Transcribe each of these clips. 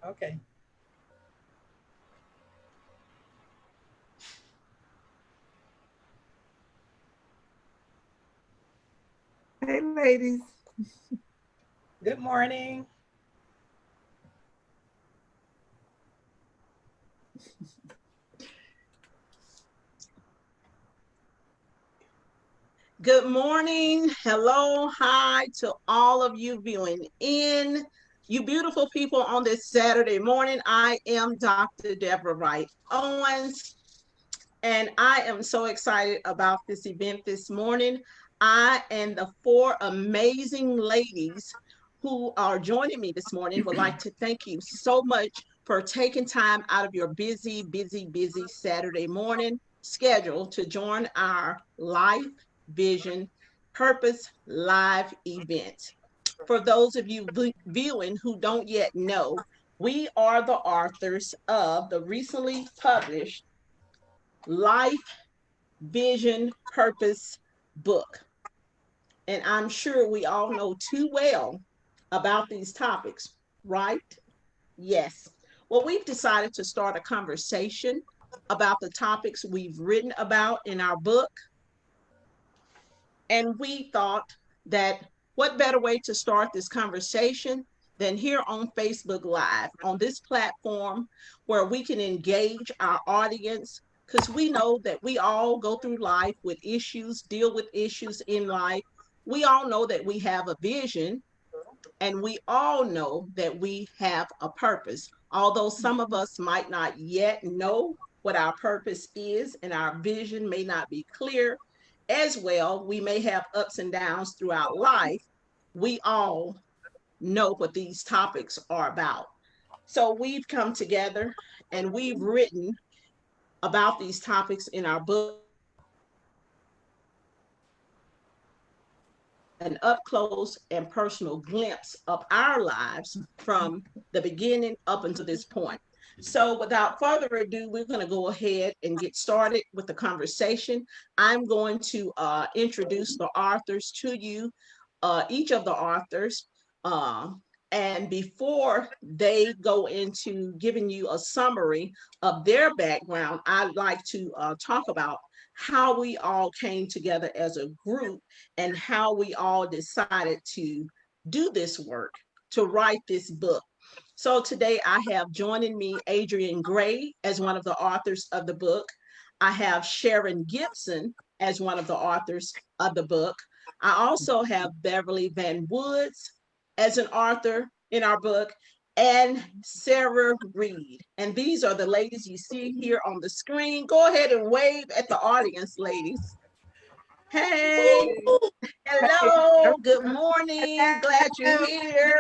Okay. Hey, ladies. Good morning. Good morning. Hello. Hi to all of you viewing in. You beautiful people on this Saturday morning. I am Dr. Deborah Wright Owens, and I am so excited about this event this morning. I and the four amazing ladies who are joining me this morning would like to thank you so much for taking time out of your busy Saturday morning schedule to join our Life Vision Purpose live event. For those of you viewing who don't yet know, we are the authors of the recently published Life Vision Purpose book. And I'm sure we all know too well about these topics, right? Yes. Well, we've decided to start a conversation about the topics we've written about in our book. And we thought that what better way to start this conversation than here on Facebook Live, on this platform where we can engage our audience, because we know that we all go through life with issues, deal with issues in life. We all know that we have a vision, and we all know that we have a purpose. Although some of us might not yet know what our purpose is and our vision may not be clear as well, we may have ups and downs throughout life. We all know what these topics are about. So we've come together and we've written about these topics in our book. An up close and personal glimpse of our lives from the beginning up until this point. So, without further ado, we're going to go ahead and get started with the conversation. I'm going to introduce the authors to you, each of the authors. Uh, and before they go into giving you a summary of their background, I'd like to talk about how we all came together as a group and how we all decided to do this work, to write this book. So today I have joining me Adrian Gray as one of the authors of the book. I have Sharon Gibson as one of the authors of the book. I also have Beverly Van Woods as an author in our book, and Sarah Reed. And these are the ladies you see here on the screen. Go ahead and wave at the audience, ladies. Hey, hello, good morning. Glad you're here.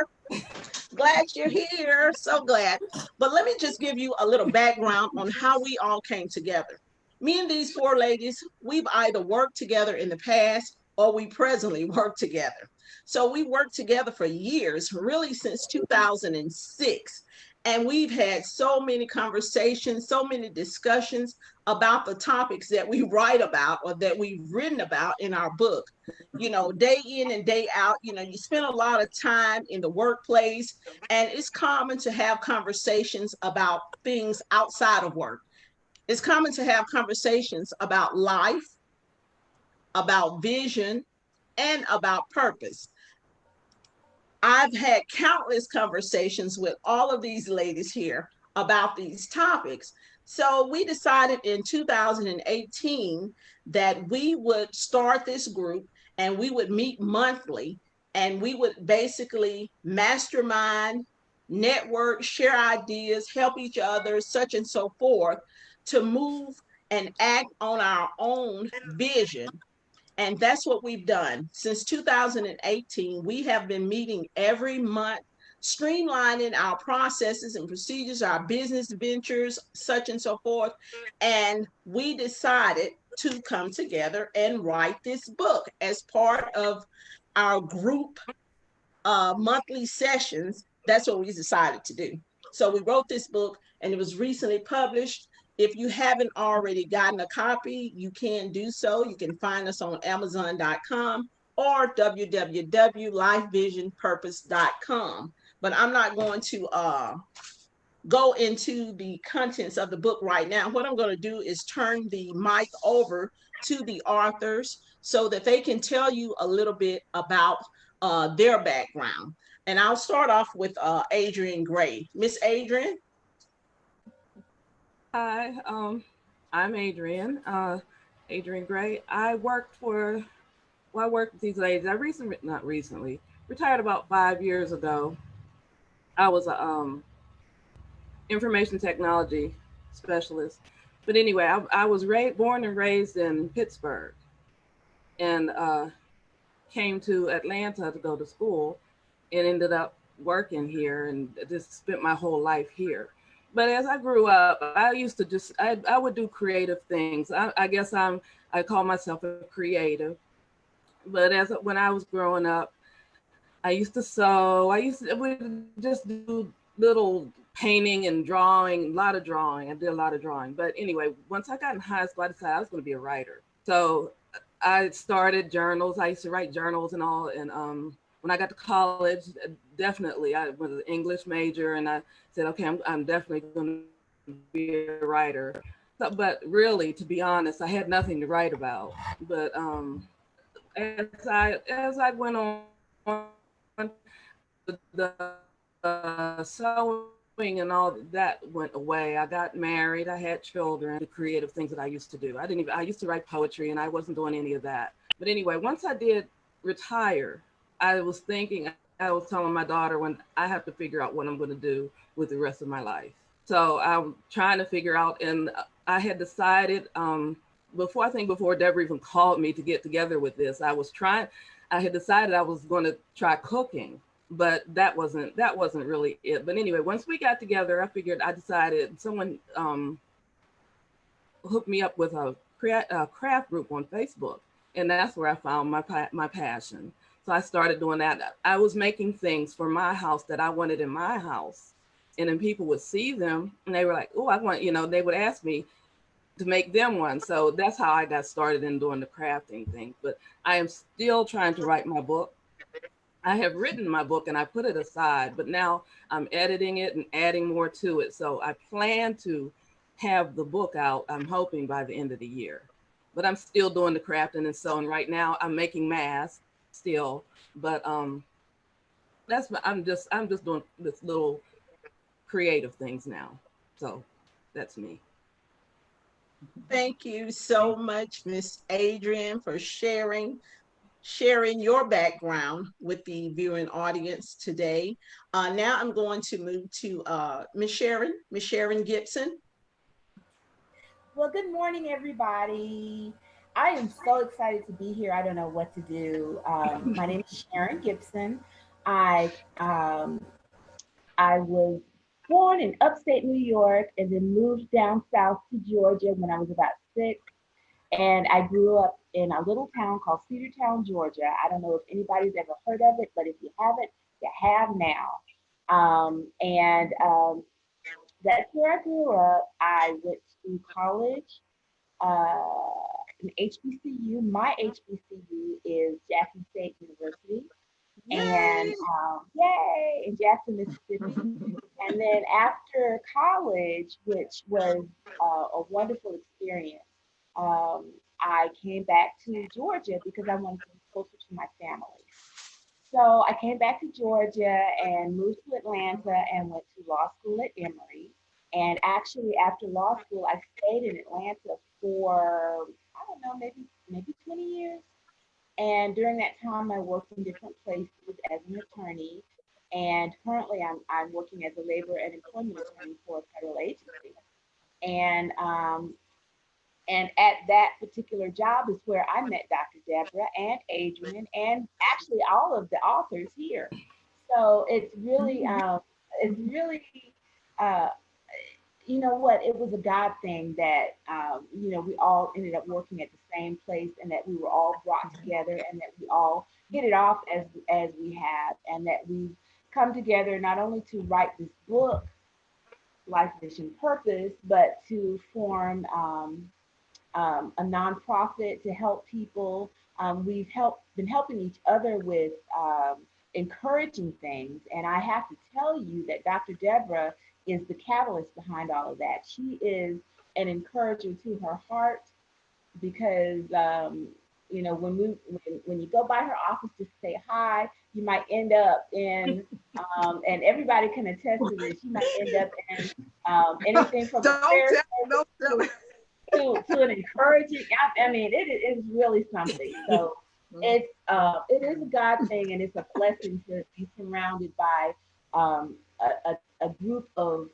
Glad you're here. So glad. But let me just give you a little background on how we all came together. Me and these four ladies, we've either worked together in the past or we presently work together. So we worked together for years, really since 2006. And we've had so many conversations, so many discussions about the topics that we write about or that we've written about in our book. You know, day in and day out, you spend a lot of time in the workplace, and it's common to have conversations about things outside of work. It's common to have conversations about life, about vision, and about purpose. I've had countless conversations with all of these ladies here about these topics. So we decided in 2018 that we would start this group and we would meet monthly and we would basically mastermind, network, share ideas, help each other, such and so forth, to move and act on our own vision. And that's what we've done. Since 2018, we have been meeting every month, streamlining our processes and procedures, our business ventures, such and so forth. And we decided to come together and write this book as part of our group monthly sessions. That's what we decided to do. So we wrote this book and it was recently published. If you haven't already gotten a copy, you can do so. You can find us on Amazon.com or www.lifevisionpurpose.com. But I'm not going to go into the contents of the book right now. What I'm going to do is turn the mic over to the authors so that they can tell you a little bit about their background. And I'll start off with Adrienne Gray. Miss Adrienne. Hi, I'm Adrienne, Adrienne Gray. I worked for, well, I worked with these ladies. Not recently, retired about 5 years ago. I was a information technology specialist. But anyway, I was born and raised in Pittsburgh, and came to Atlanta to go to school, and ended up working here, and just spent my whole life here. But as I grew up, I used to I would do creative things. I guess I call myself a creative. But when I was growing up, I used to sew. Would just do little painting and drawing, a lot of drawing. I did a lot of drawing. But anyway, once I got in high school, I decided I was going to be a writer. So I started journals. I used to write journals and all. And when I got to college, definitely I was an English major, and I said, okay, I'm definitely going to be a writer. So, but really, to be honest, I had nothing to write about. But as I went on, the sewing and all that went away. I got married. I had children. The creative things that I used to do. I used to write poetry, and I wasn't doing any of that. But anyway, once I did retire, I was thinking, I was telling my daughter, when I have to figure out what I'm going to do with the rest of my life. So I'm trying to figure out, and I had decided before Deborah even called me to get together with this, I had decided I was going to try cooking, but that wasn't really it. But anyway, once we got together, I decided someone hooked me up with a craft group on Facebook, and that's where I found my passion. So I started doing that. I was making things for my house that I wanted in my house, and then people would see them, and they were like, "Oh, I want," they would ask me to make them one. So that's how I got started in doing the crafting thing. But I am still trying to write my book. I have written my book and I put it aside, but now I'm editing it and adding more to it. So I plan to have the book out, I'm hoping by the end of the year. But I'm still doing the crafting and sewing right now. I'm making masks still, but I'm just doing this little creative things now. So that's me. Thank you so much, Miss Adrienne, for sharing your background with the viewing audience today. Now I'm going to move to Miss Sharon Gibson. Well, good morning, everybody. I am so excited to be here. I don't know what to do. My name is Sharon Gibson. I I was born in upstate New York and then moved down south to Georgia when I was about 6. And I grew up in a little town called Cedartown, Georgia. I don't know if anybody's ever heard of it, but if you haven't, you have now. And that's where I grew up. I went to college, in HBCU. My HBCU is Jackson State University, and Yay! yay, in Jackson, Mississippi. And then after college, which was a wonderful experience, um, I came back to Georgia because I wanted to be closer to my family. So I came back to Georgia and moved to Atlanta and went to law school at Emory. And actually, after law school, I stayed in Atlanta for, I don't know, maybe 20 years. And during that time, I worked in different places as an attorney. And currently, I'm working as a labor and employment attorney for a federal agency. And at that particular job is where I met Dr. Deborah and Adrienne, and actually all of the authors here. So it's really, uh, you know what, it was a God thing that, we all ended up working at the same place, and that we were all brought together, and that we all hit it off as we have, and that we come together not only to write this book, Life Vision Purpose, but to form a nonprofit to help people. We've been helping each other with encouraging things. And I have to tell you that Dr. Deborah is the catalyst behind all of that. She is an encourager to her heart because when you go by her office to say hi, you might end up in and everybody can attest to this. You might end up in anything from a prayer service to an encouraging. I mean, it is really something. So it is a God thing, and it's a blessing to be surrounded by a group of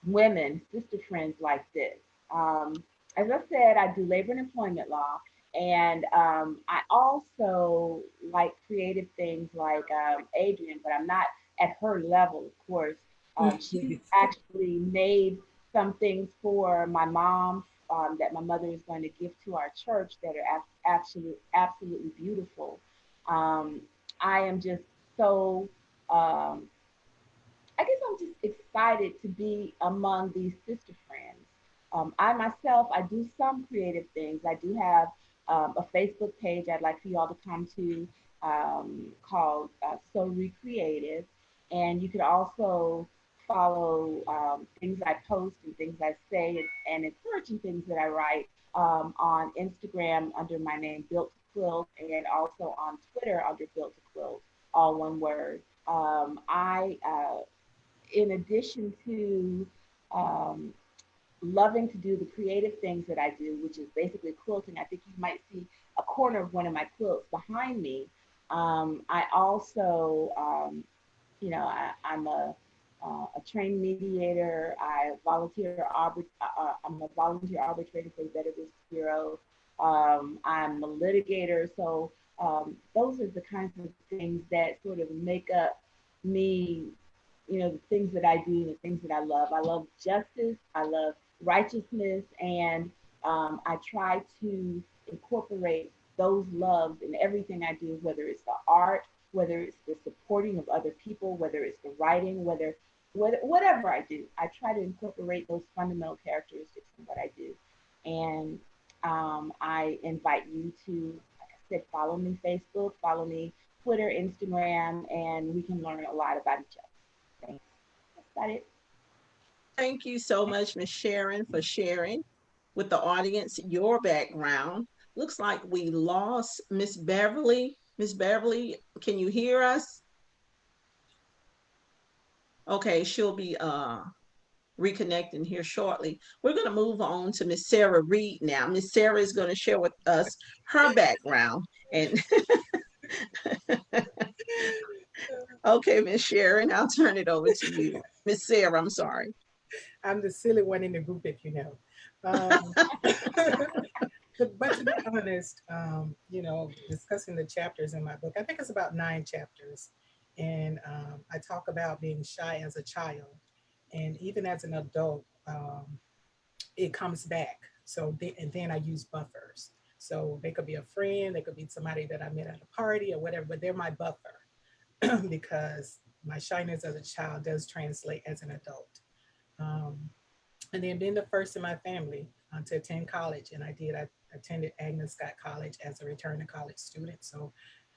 women, sister friends like this. As I said, I do labor and employment law, and I also like creative things like Adrienne, but I'm not at her level, of course. She actually made some things for my mom that my mother is going to give to our church that are absolutely beautiful. Um, I am just so um, I guess I'm just excited to be among these sister friends. I myself, I do some creative things. I do have a Facebook page I'd like for you all to come to called So Recreative. And you could also follow things I post and things I say and encouraging things that I write on Instagram under my name, Built to Quilt, and also on Twitter under Built to Quilt, all one word. I in addition to um, loving to do the creative things that I do, which is basically quilting. I think you might see a corner of one of my quilts behind me. I also, I'm a trained mediator. I'm a volunteer arbitrator for the Better Business Bureau. I'm a litigator. So those are the kinds of things that sort of make up me, the things that I do, the things that I love. I love justice, I love righteousness, and I try to incorporate those loves in everything I do, whether it's the art, whether it's the supporting of other people, whether it's the writing, whatever I do. I try to incorporate those fundamental characteristics in what I do. And I invite you to, like I said, follow me Facebook, follow me Twitter, Instagram, and we can learn a lot about each other. Thanks. That's about it. Thank you so much, Miss Sharon, for sharing with the audience your background. Looks like we lost Miss Beverly. Miss Beverly, can you hear us? Okay, she'll be reconnecting here shortly. We're going to move on to Miss Sarah Reed now. Miss Sarah is going to share with us her background. And okay, Miss Sharon, I'll turn it over to you. Miss Sarah, I'm sorry. I'm the silly one in the group, if you know. Um, but to be honest, discussing the chapters in my book, I think it's about 9 chapters. And I talk about being shy as a child. And even as an adult, it comes back. And then I use buffers. So they could be a friend, they could be somebody that I met at a party or whatever, but they're my buffer because my shyness as a child does translate as an adult. Um, and then being the first in my family to attend college, and I attended Agnes Scott College as a return to college student. So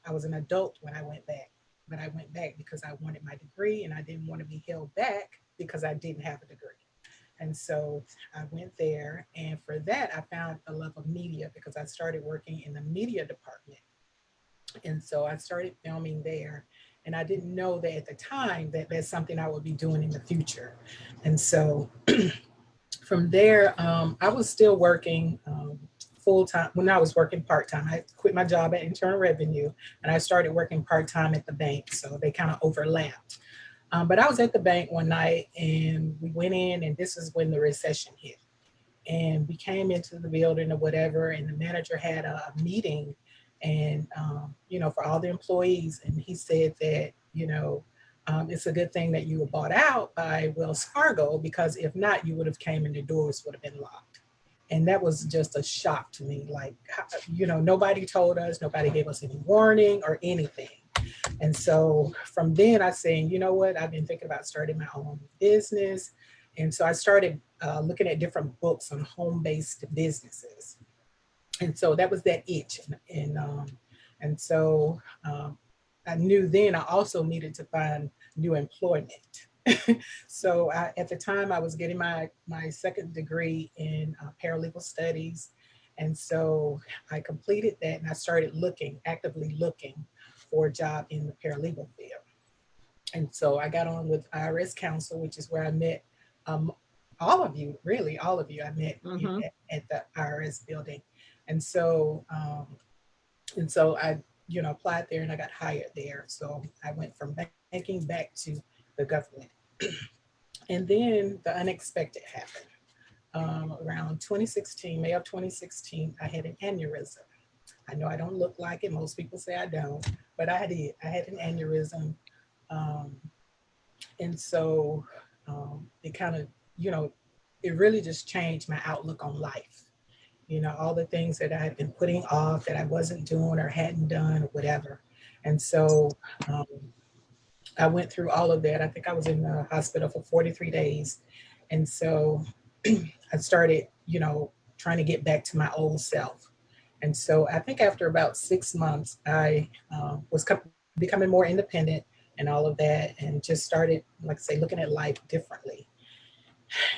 I was an adult when I went back, but I went back because I wanted my degree and I didn't want to be held back because I didn't have a degree. And so I went there, and for that, I found a love of media because I started working in the media department. And so I started filming there. And I didn't know that at the time that that's something I would be doing in the future. And so from there, I was still working full time. When I was working part time, I quit my job at Internal Revenue and I started working part time at the bank. So they kind of overlapped. But I was at the bank one night and we went in, and this is when the recession hit. And we came into the building or whatever, and the manager had a meeting and, for all the employees. And he said that, it's a good thing that you were bought out by Wells Fargo, because if not, you would have came and the doors would have been locked. And that was just a shock to me. Like, nobody told us, nobody gave us any warning or anything. And so from then I said, you know what, I've been thinking about starting my own business. And so I started looking at different books on home-based businesses. And so that was that itch. And so I knew then I also needed to find new employment. So at the time, I was getting my second degree in paralegal studies. And so I completed that and I started actively looking for a job in the paralegal field. And so I got on with IRS Counsel, which is where I met um, all of you, really, all of you. I met you Mm-hmm. at the IRS building. And so, I, applied there and I got hired there. So I went from banking back to the government. And then the unexpected happened. Around 2016, May of 2016, I had an aneurysm. I know I don't look like it. Most people say I don't, but I did. I had an aneurysm. Um, and so it kind of, you know, it really just changed my outlook on life. All the things that I had been putting off that I wasn't doing or hadn't done or whatever. And so um, I went through all of that. I think I was in the hospital for 43 days. And so I started, trying to get back to my old self. And so I think after about 6 months, I was becoming more independent and all of that, and just started, like I say, looking at life differently.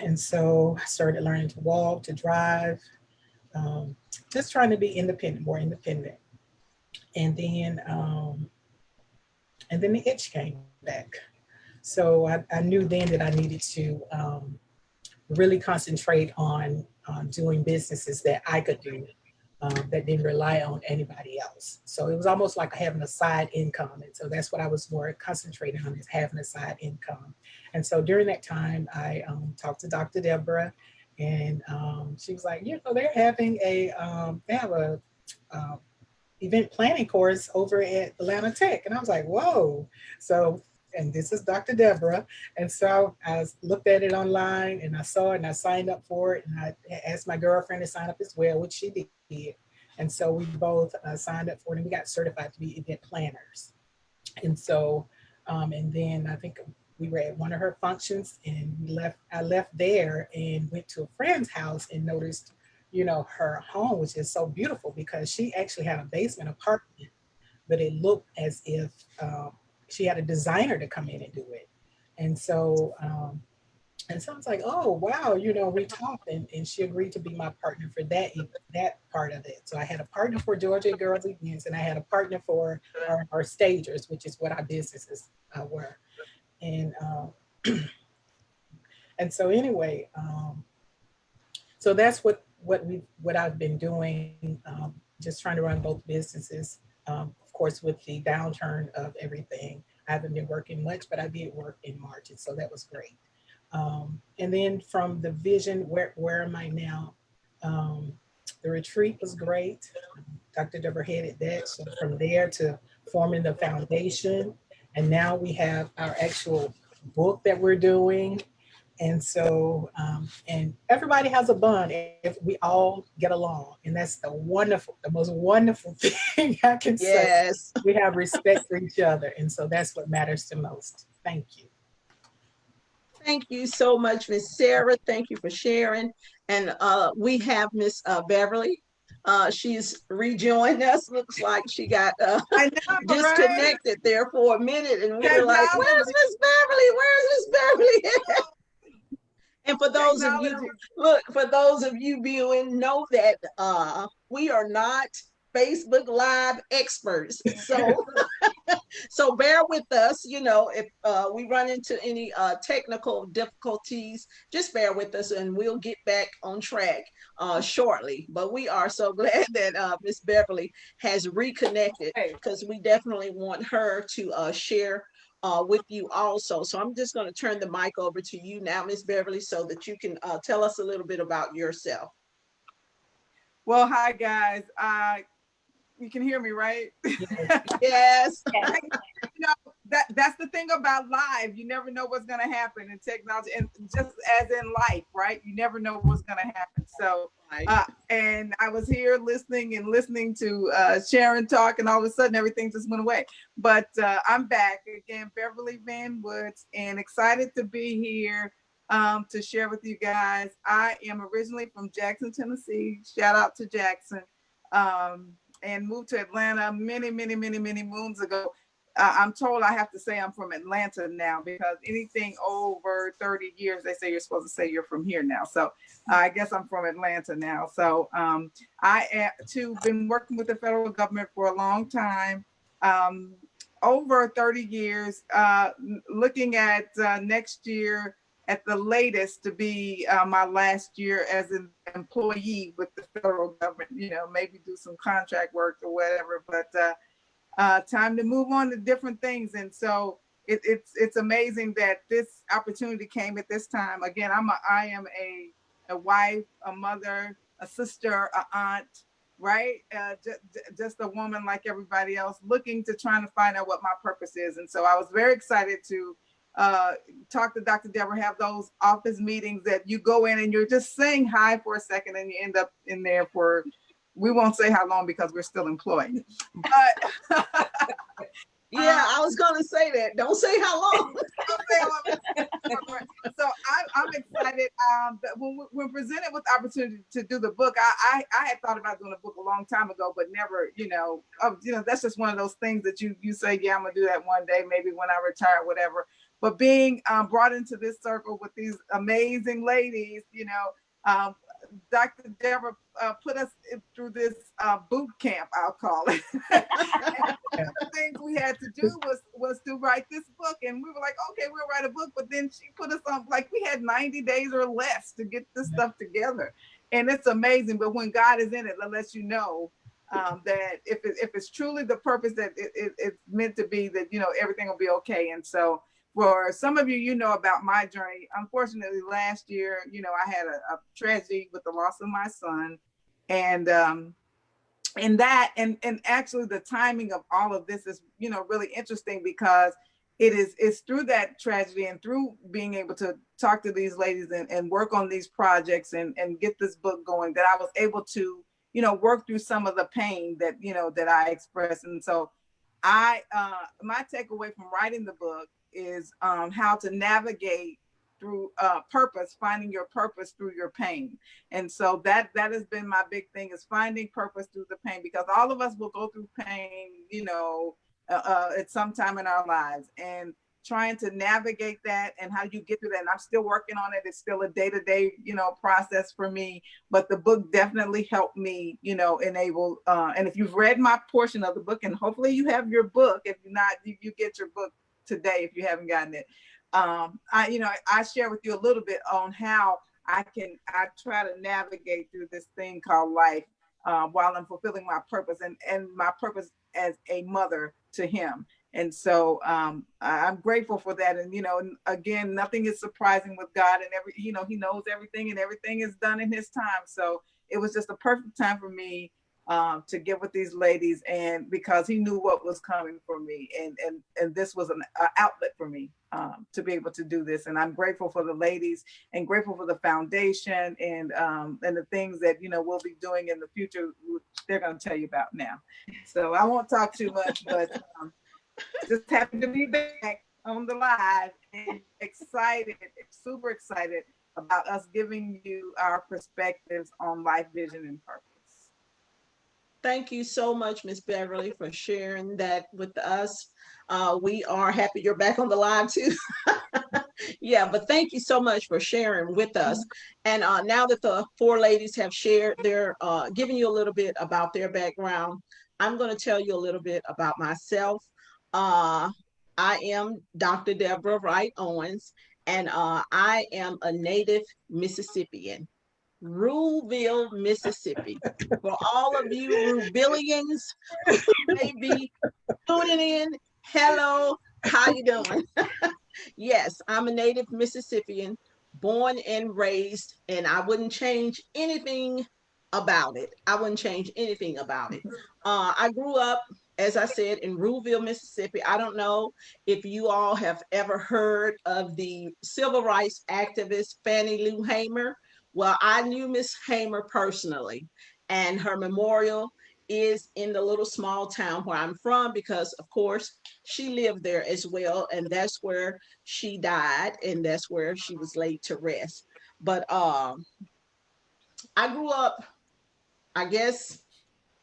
And so I started learning to walk, to drive, um, just trying to be independent, more independent. And then, um, and then the itch came back. So I knew then that I needed to really concentrate on doing businesses that I could do that didn't rely on anybody else. So it was almost like having a side income. And so that's what I was more concentrating on, is having a side income. And so during that time, I talked to Dr. Deborah, and she was like, they have a um, event planning course over at Atlanta Tech. And I was like, whoa. So, and this is Dr. Deborah. And so I looked at it online and I saw it and I signed up for it. And I asked my girlfriend to sign up as well, which she did. And so we both signed up for it and we got certified to be event planners. And so, and then I think we were at one of her functions and I left there and went to a friend's house and noticed, her home was just so beautiful because she actually had a basement apartment, but it looked as if she had a designer to come in and do it. And so, I was like, oh, wow, we talked and she agreed to be my partner for that part of it. So I had a partner for Georgia Girls Events and I had a partner for our stagers, which is what our businesses were. And and so anyway, so that's what I've been doing, just trying to run both businesses. Of course, with the downturn of everything, I haven't been working much, but I did work in March, and so that was great. And then from the vision, where am I now? Um, the retreat was great. Dr. Deborah headed that. So from there to forming the foundation, and now we have our actual book that we're doing. And so, and everybody has a bond if we all get along. And that's the most wonderful thing I can say. Yes. We have respect for each other. And so that's what matters the most. Thank you. Thank you so much, Miss Sarah. Thank you for sharing. And we have Miss Beverly. She's rejoined us. Looks like she got I know, disconnected there for a minute. And we were like, Technology. where's Miss Beverly? Where's Miss Beverly? And for those of you, look, for those of you viewing, know that we are not Facebook Live experts. So, so bear with us. If we run into any technical difficulties, just bear with us, and we'll get back on track shortly. But we are so glad that Miss Beverly has reconnected, because we definitely want her to share with you also. So I'm just going to turn the mic over to you now, Miss Beverly, so that you can tell us a little bit about yourself. Well, hi guys. You can hear me, right? Yes. That's the thing about live. You never know what's going to happen in technology, and just as in life, right? You never know what's going to happen. So, and I was here listening to Sharon talk, and all of a sudden everything just went away. But I'm back again, Beverly Van Woods, and excited to be here to share with you guys. I am originally from Jackson, Tennessee. Shout out to Jackson. And moved to Atlanta many moons ago. I'm told I have to say I'm from Atlanta now, because anything over 30 years, they say you're supposed to say you're from here now. So I guess I'm from Atlanta now. So I too been working with the federal government for a long time, over 30 years, looking at next year at the latest to be my last year as an employee with the federal government, maybe do some contract work or whatever, but time to move on to different things. And so it's amazing that this opportunity came at this time. Again, I am a wife, a mother, a sister, an aunt, right? Just a woman like everybody else, looking to trying to find out what my purpose is. And so I was very excited to talk to Dr. Deborah, have those office meetings that you go in and you're just saying hi for a second and you end up in there for, we won't say how long because we're still employed. But yeah, I was going to say that. Don't say how long. So I'm excited that when we're presented with the opportunity to do the book, I had thought about doing a book a long time ago, but never, that's just one of those things that you say, yeah, I'm gonna do that one day, maybe when I retire, whatever. But being brought into this circle with these amazing ladies, Dr. Deborah put us through this boot camp, I'll call it. The things we had to do was to write this book, and we were like, okay, we'll write a book. But then she put us on, like, we had 90 days or less to get this stuff together, and it's amazing. But when God is in it, it lets you know that if it's truly the purpose that it's meant to be, that everything will be okay. And so, for some of you, about my journey. Unfortunately, last year, I had a tragedy with the loss of my son, and actually the timing of all of this is, really interesting, because it's through that tragedy and through being able to talk to these ladies and work on these projects and get this book going, that I was able to, work through some of the pain that, that I expressed. And so my takeaway from writing the book is how to navigate through purpose, finding your purpose through your pain. And so that has been my big thing, is finding purpose through the pain, because all of us will go through pain, at some time in our lives, and trying to navigate that and how you get through that. And I'm still working on it. It's still a day-to-day, process for me, but the book definitely helped me, enable, and if you've read my portion of the book, and hopefully you have your book, if you're not, you get your book today if you haven't gotten it. I share with you a little bit on how I try to navigate through this thing called life while I'm fulfilling my purpose and my purpose as a mother to him. And so I'm grateful for that. And, again, nothing is surprising with God, and he knows everything, and everything is done in his time. So it was just a perfect time for me to get with these ladies, and because he knew what was coming for me, and this was an outlet for me to be able to do this. And I'm grateful for the ladies, and grateful for the foundation, and the things that we'll be doing in the future, which they're going to tell you about now. So I won't talk too much, but just happy to be back on the live, and excited, super excited about us giving you our perspectives on life, vision, and purpose. Thank you so much, Miss Beverly, for sharing that with us. We are happy you're back on the live too. Yeah, but thank you so much for sharing with us. And now that the four ladies have shared their, giving you a little bit about their background, I'm going to tell you a little bit about myself. I am Dr. Deborah Wright Owens, and I am a native Mississippian. Ruleville, Mississippi. For all of you Ruvillians who may be tuning in, hello, how you doing? Yes, I'm a native Mississippian, born and raised, and I wouldn't change anything about it. I wouldn't change anything about it. I grew up, as I said, in Ruleville, Mississippi. I don't know if you all have ever heard of the civil rights activist Fannie Lou Hamer. Well, I knew Miss Hamer personally, and her memorial is in the little small town where I'm from, because of course she lived there as well, and that's where she died, and that's where she was laid to rest. But I grew up, I guess,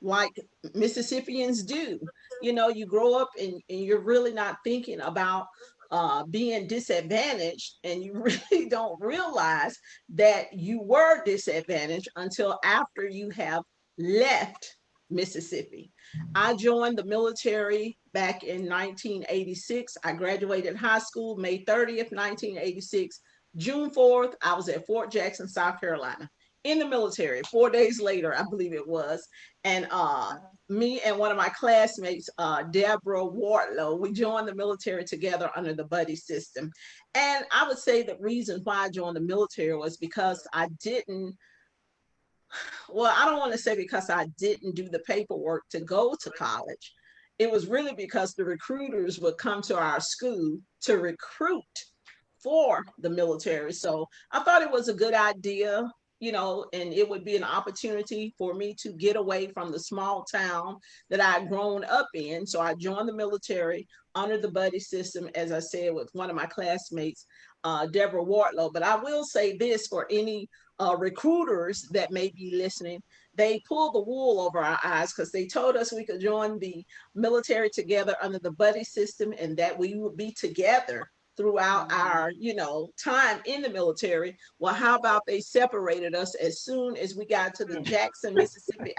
like Mississippians do. You know, you grow up and you're really not thinking about being disadvantaged, and you really don't realize that you were disadvantaged until after you have left Mississippi. I joined the military back in 1986. I graduated high school May 30th, 1986. June 4th, I was at Fort Jackson, South Carolina, in the military. 4 days later, I believe it was. And me and one of my classmates, Deborah Wardlow, we joined the military together under the buddy system. And I would say the reason why I joined the military was because I don't want to say because I didn't do the paperwork to go to college. It was really because the recruiters would come to our school to recruit for the military. So I thought it was a good idea, you know, and it would be an opportunity for me to get away from the small town that I'd grown up in. So I joined the military under the buddy system, as I said, with one of my classmates, Deborah Wardlow. But I will say this for any recruiters that may be listening, they pulled the wool over our eyes because they told us we could join the military together under the buddy system and that we would be together throughout our, you know, time in the military. Well, how about they separated us as soon as we got to the Jackson, Mississippi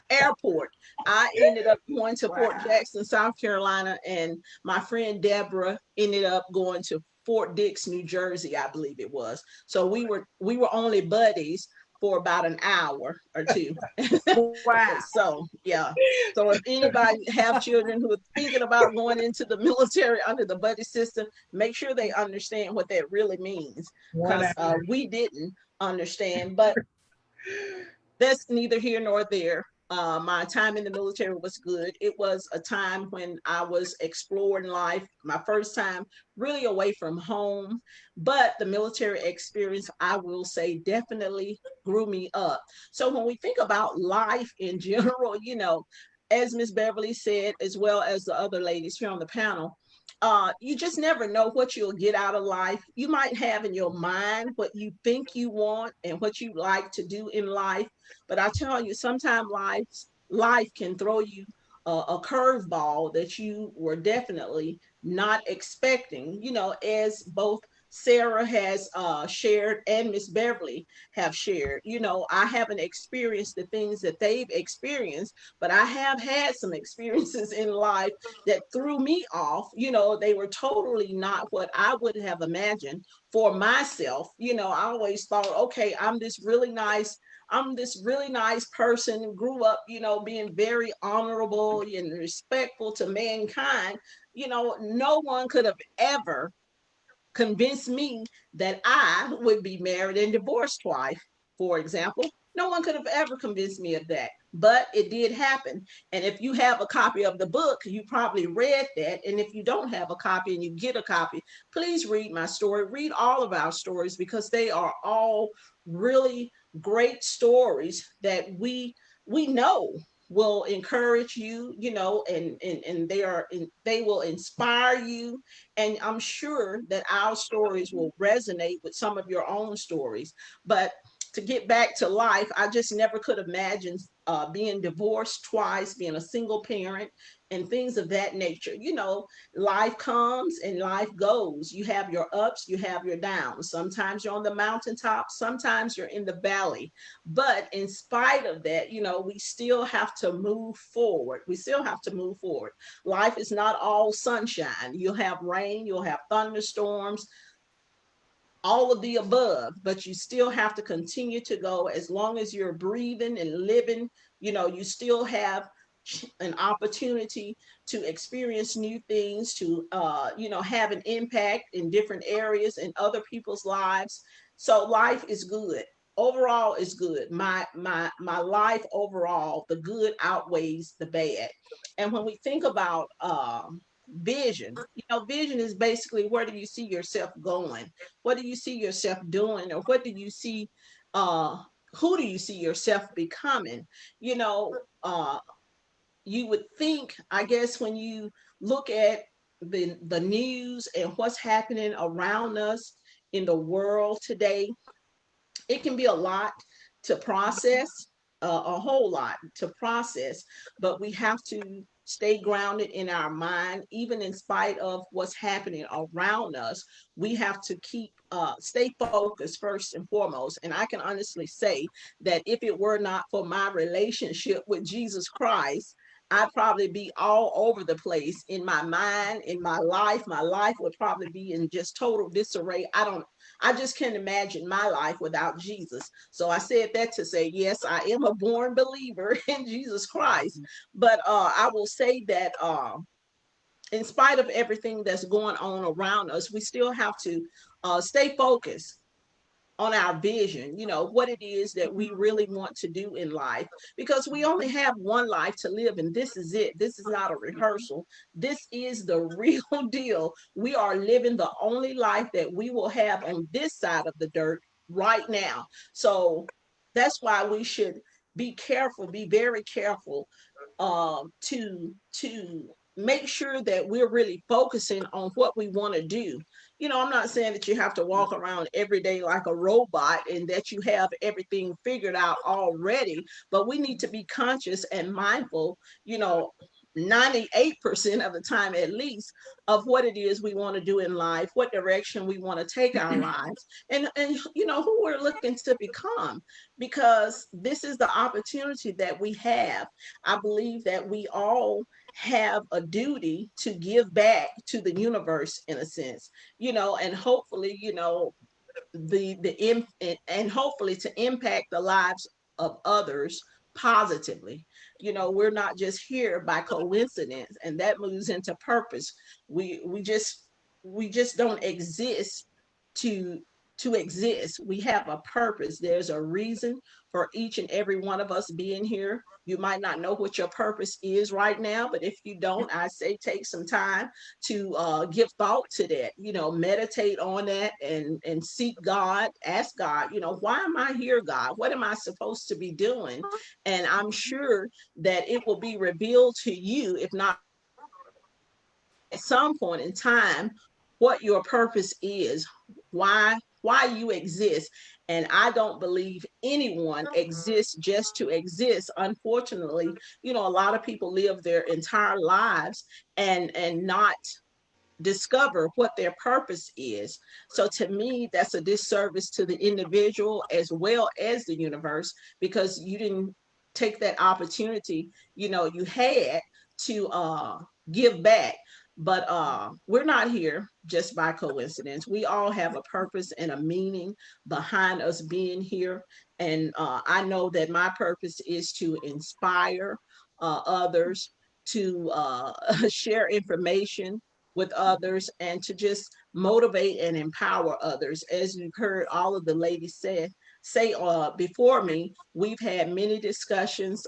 airport? I ended up going to Fort Jackson, South Carolina, and my friend Deborah ended up going to Fort Dix, New Jersey, I believe it was. So we were only buddies for about an hour or two. Wow. So yeah. So if anybody have children who are thinking about going into the military under the buddy system, make sure they understand what that really means. Because we didn't understand, but that's neither here nor there. My time in the military was good. It was a time when I was exploring life, my first time really away from home. But the military experience, I will say, definitely grew me up. So when we think about life in general, you know, as Miss Beverly said, as well as the other ladies here on the panel, you just never know what you'll get out of life. You might have in your mind what you think you want and what you like to do in life, but I tell you, sometimes life can throw you a curveball that you were definitely not expecting. You know, as both Sarah has shared and Miss Beverly have shared. You know, I haven't experienced the things that they've experienced, but I have had some experiences in life that threw me off. You know, they were totally not what I would have imagined for myself. You know, I always thought, okay, I'm this really nice person who grew up, you know, being very honorable and respectful to mankind. You know, no one could have ever convinced me that I would be married and divorced twice, for example. No one could have ever convinced me of that, but it did happen. And if you have a copy of the book, you probably read that. And if you don't have a copy and you get a copy, please read my story. Read all of our stories because they are all really great stories that we know will encourage you, you know, and they will inspire you. And I'm sure that our stories will resonate with some of your own stories. But to get back to life, I just never could imagine being divorced twice, being a single parent, and things of that nature. You know, life comes and life goes. You have your ups, you have your downs. Sometimes you're on the mountaintop, sometimes you're in the valley. But in spite of that, you know, we still have to move forward. We still have to move forward. Life is not all sunshine. You'll have rain, you'll have thunderstorms, all of the above, but you still have to continue to go. As long as you're breathing and living, you know, you still have an opportunity to experience new things, to you know, have an impact in different areas in other people's lives. So life is good. Overall is good. My life overall, the good outweighs the bad. And when we think about vision, you know, vision is basically, where do you see yourself going? What do you see yourself doing? Or what do you see, who do you see yourself becoming? You know, you would think, I guess, when you look at the news and what's happening around us in the world today, it can be a lot to process. a whole lot to process, but we have to stay grounded in our mind, even in spite of what's happening around us. We have to stay focused first and foremost. And I can honestly say that if it were not for my relationship with Jesus Christ, I'd probably be all over the place in my mind, in my life. My life would probably be in just total disarray. I just can't imagine my life without Jesus. So I said that to say, yes, I am a born believer in Jesus Christ. But I will say that in spite of everything that's going on around us, we still have to stay focused on our vision, what it is that we really want to do in life, because we only have one life to live, and this is it. This is not a rehearsal. This is the real deal. We are living the only life that we will have on this side of the dirt right now. So that's why we should be careful, be very careful, to make sure that we're really focusing on what we want to do. I'm not saying that you have to walk around every day like a robot and that you have everything figured out already, but we need to be conscious and mindful, 98% of the time at least, of what it is we want to do in life, what direction we want to take our lives, and who we're looking to become, because this is the opportunity that we have. I believe that we all have a duty to give back to the universe in a sense, and hopefully, and hopefully to impact the lives of others positively. We're not just here by coincidence, and that moves into purpose. We just don't exist to exist. We have a purpose. There's a reason for each and every one of us being here. You might not know what your purpose is right now, but if you don't, I say take some time to give thought to that. Meditate on that and seek God. Ask God, why am I here, God? What am I supposed to be doing? And I'm sure that it will be revealed to you, if not at some point in time, what your purpose is, why you exist. And I don't believe anyone exists just to exist. Unfortunately, a lot of people live their entire lives and not discover what their purpose is. So to me, that's a disservice to the individual as well as the universe, because you didn't take that opportunity you had to give back. But we're not here just by coincidence. We all have a purpose and a meaning behind us being here. And I know that my purpose is to inspire others, to share information with others, and to just motivate and empower others. As you've heard all of the ladies say before me, we've had many discussions,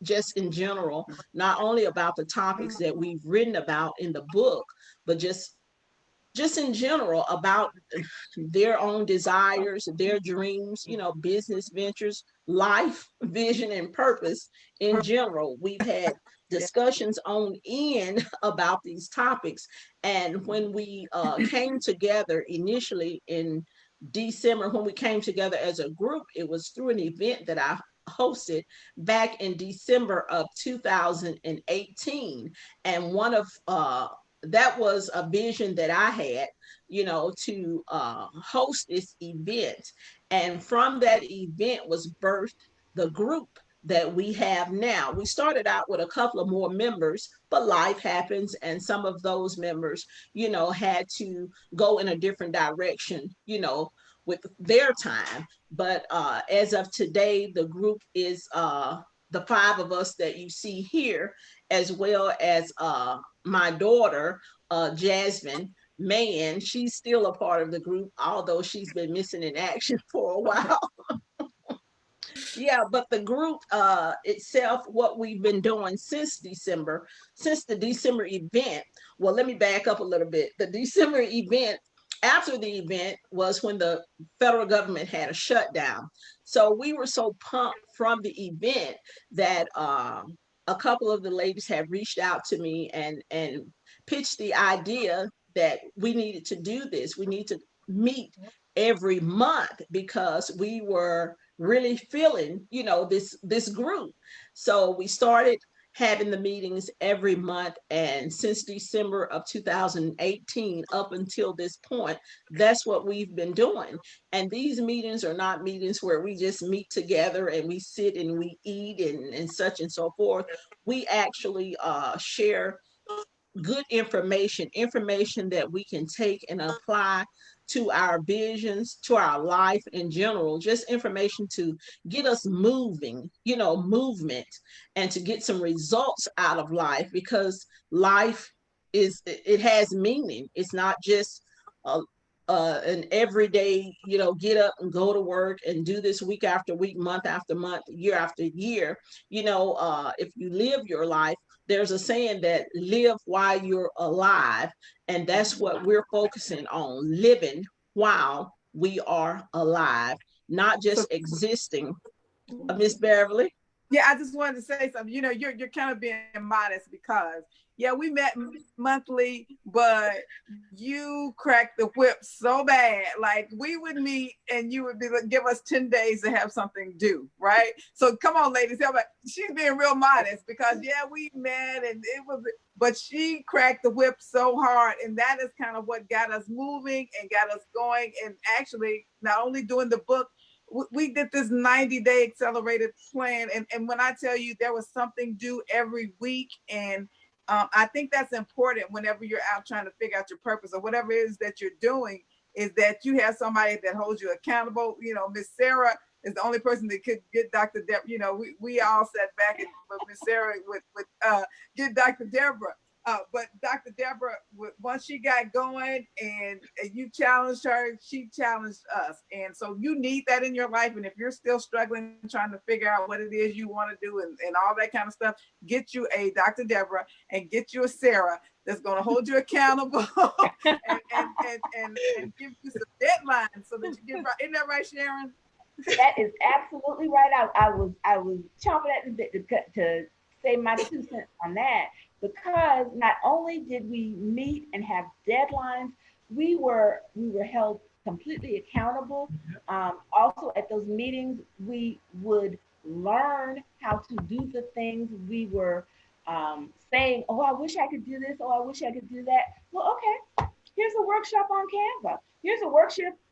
just in general, not only about the topics that we've written about in the book, but just in general about their own desires, their dreams, business ventures, life, vision, and purpose in general. We've had discussions on end about these topics. And when we came together initially in December, when we came together as a group, it was through an event that I hosted back in December of 2018. And one of that was a vision that I had, to host this event. And from that event was birthed the group that we have now. We started out with a couple of more members, but life happens, and some of those members, had to go in a different direction, with their time. But as of today, the group is the five of us that you see here, as well as my daughter, Jasmine Mann. She's still a part of the group, although she's been missing in action for a while. Yeah, but the group itself, what we've been doing since the December event. Well, let me back up a little bit. The December event, after the event, was when the federal government had a shutdown. So we were so pumped from the event that a couple of the ladies have reached out to me and pitched the idea that we needed to do this. We need to meet every month, because we were really feeling, you know, this group. So we started having the meetings every month, and since December of 2018 up until this point, that's what we've been doing. And these meetings are not meetings where we just meet together and we sit and we eat and such and so forth. We actually share good information that we can take and apply to our visions, to our life in general, just information to get us moving, you know, movement, and to get some results out of life, because life it has meaning. It's not just a an everyday, you know, get up and go to work and do this week after week, month after month, year after year. You know, if you live your life, there's a saying that live while you're alive. And that's what we're focusing on, living while we are alive, not So just existing. Miss Beverly? yeah, I just wanted to say something. You know, you're kind of being modest because yeah, we met monthly, but you cracked the whip so bad. Like we would meet and you would be like, give us 10 days to have something due, right? So come on, ladies, help me. She's being real modest because yeah, we met and it was, but she cracked the whip so hard, and that is kind of what got us moving and got us going. And actually, not only doing the book, we did this 90-day accelerated plan. And when I tell you there was something due every week, and I think that's important whenever you're out trying to figure out your purpose or whatever it is that you're doing, is that you have somebody that holds you accountable. You know, Miss Sarah is the only person that could get Dr. Deborah. You know, we all sat back and Miss Sarah would get Dr. Deborah. But Dr. Deborah, once she got going and you challenged her, she challenged us. And so you need that in your life. And if you're still struggling, trying to figure out what it is you want to do and all that kind of stuff, get you a Dr. Deborah and get you a Sarah that's going to hold you accountable and give you some deadlines so that you get right. Isn't that right, Sharon? That is absolutely right. I was chomping at the bit to say my 2 cents on that, because not only did we meet and have deadlines, we were held completely accountable. Also at those meetings, we would learn how to do the things we were saying, oh, I wish I could do this. Oh, I wish I could do that. Well, okay, here's a workshop on Canva. Here's a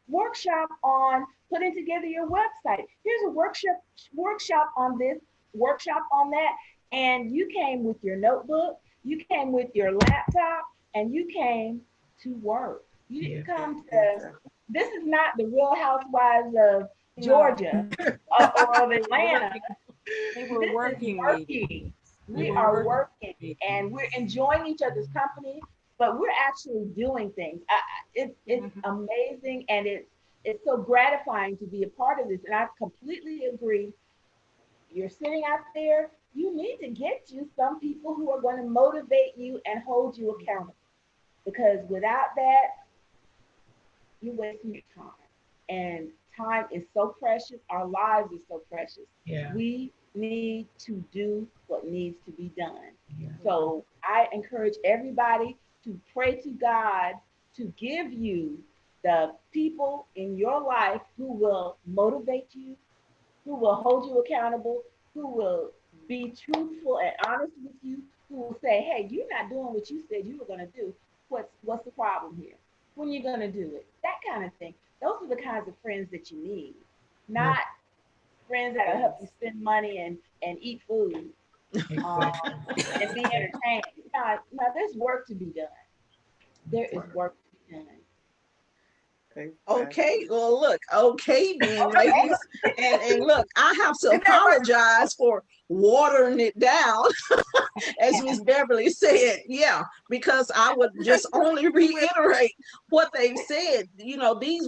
workshop on putting together your website. Here's a workshop on this, workshop on that. And you came with your notebook, you came with your laptop, and you came to work. You didn't come to, this is not the Real Housewives of Georgia or of Atlanta. They were working. We are working and we're enjoying each other's company, but we're actually doing things. It's amazing, and it's so gratifying to be a part of this. And I completely agree. You're sitting out there, you need to get you some people who are going to motivate you and hold you accountable. Because without that, you're wasting your time. And time is so precious. Our lives are so precious. Yeah. We need to do what needs to be done. Yeah. So I encourage everybody to pray to God to give you the people in your life who will motivate you, who will hold you accountable, who will be truthful and honest with you, who will say, hey, you're not doing what you said you were going to do. What's the problem here? When are you going to do it? That kind of thing. Those are the kinds of friends that you need, not friends that will help you spend money and eat food and be entertained. Now, there's work to be done. There is work to be done. Okay, well, look, okay, then, ladies, and look, I have to apologize for watering it down, as Miss Beverly said, yeah, because I would just only reiterate what they've said. You know, these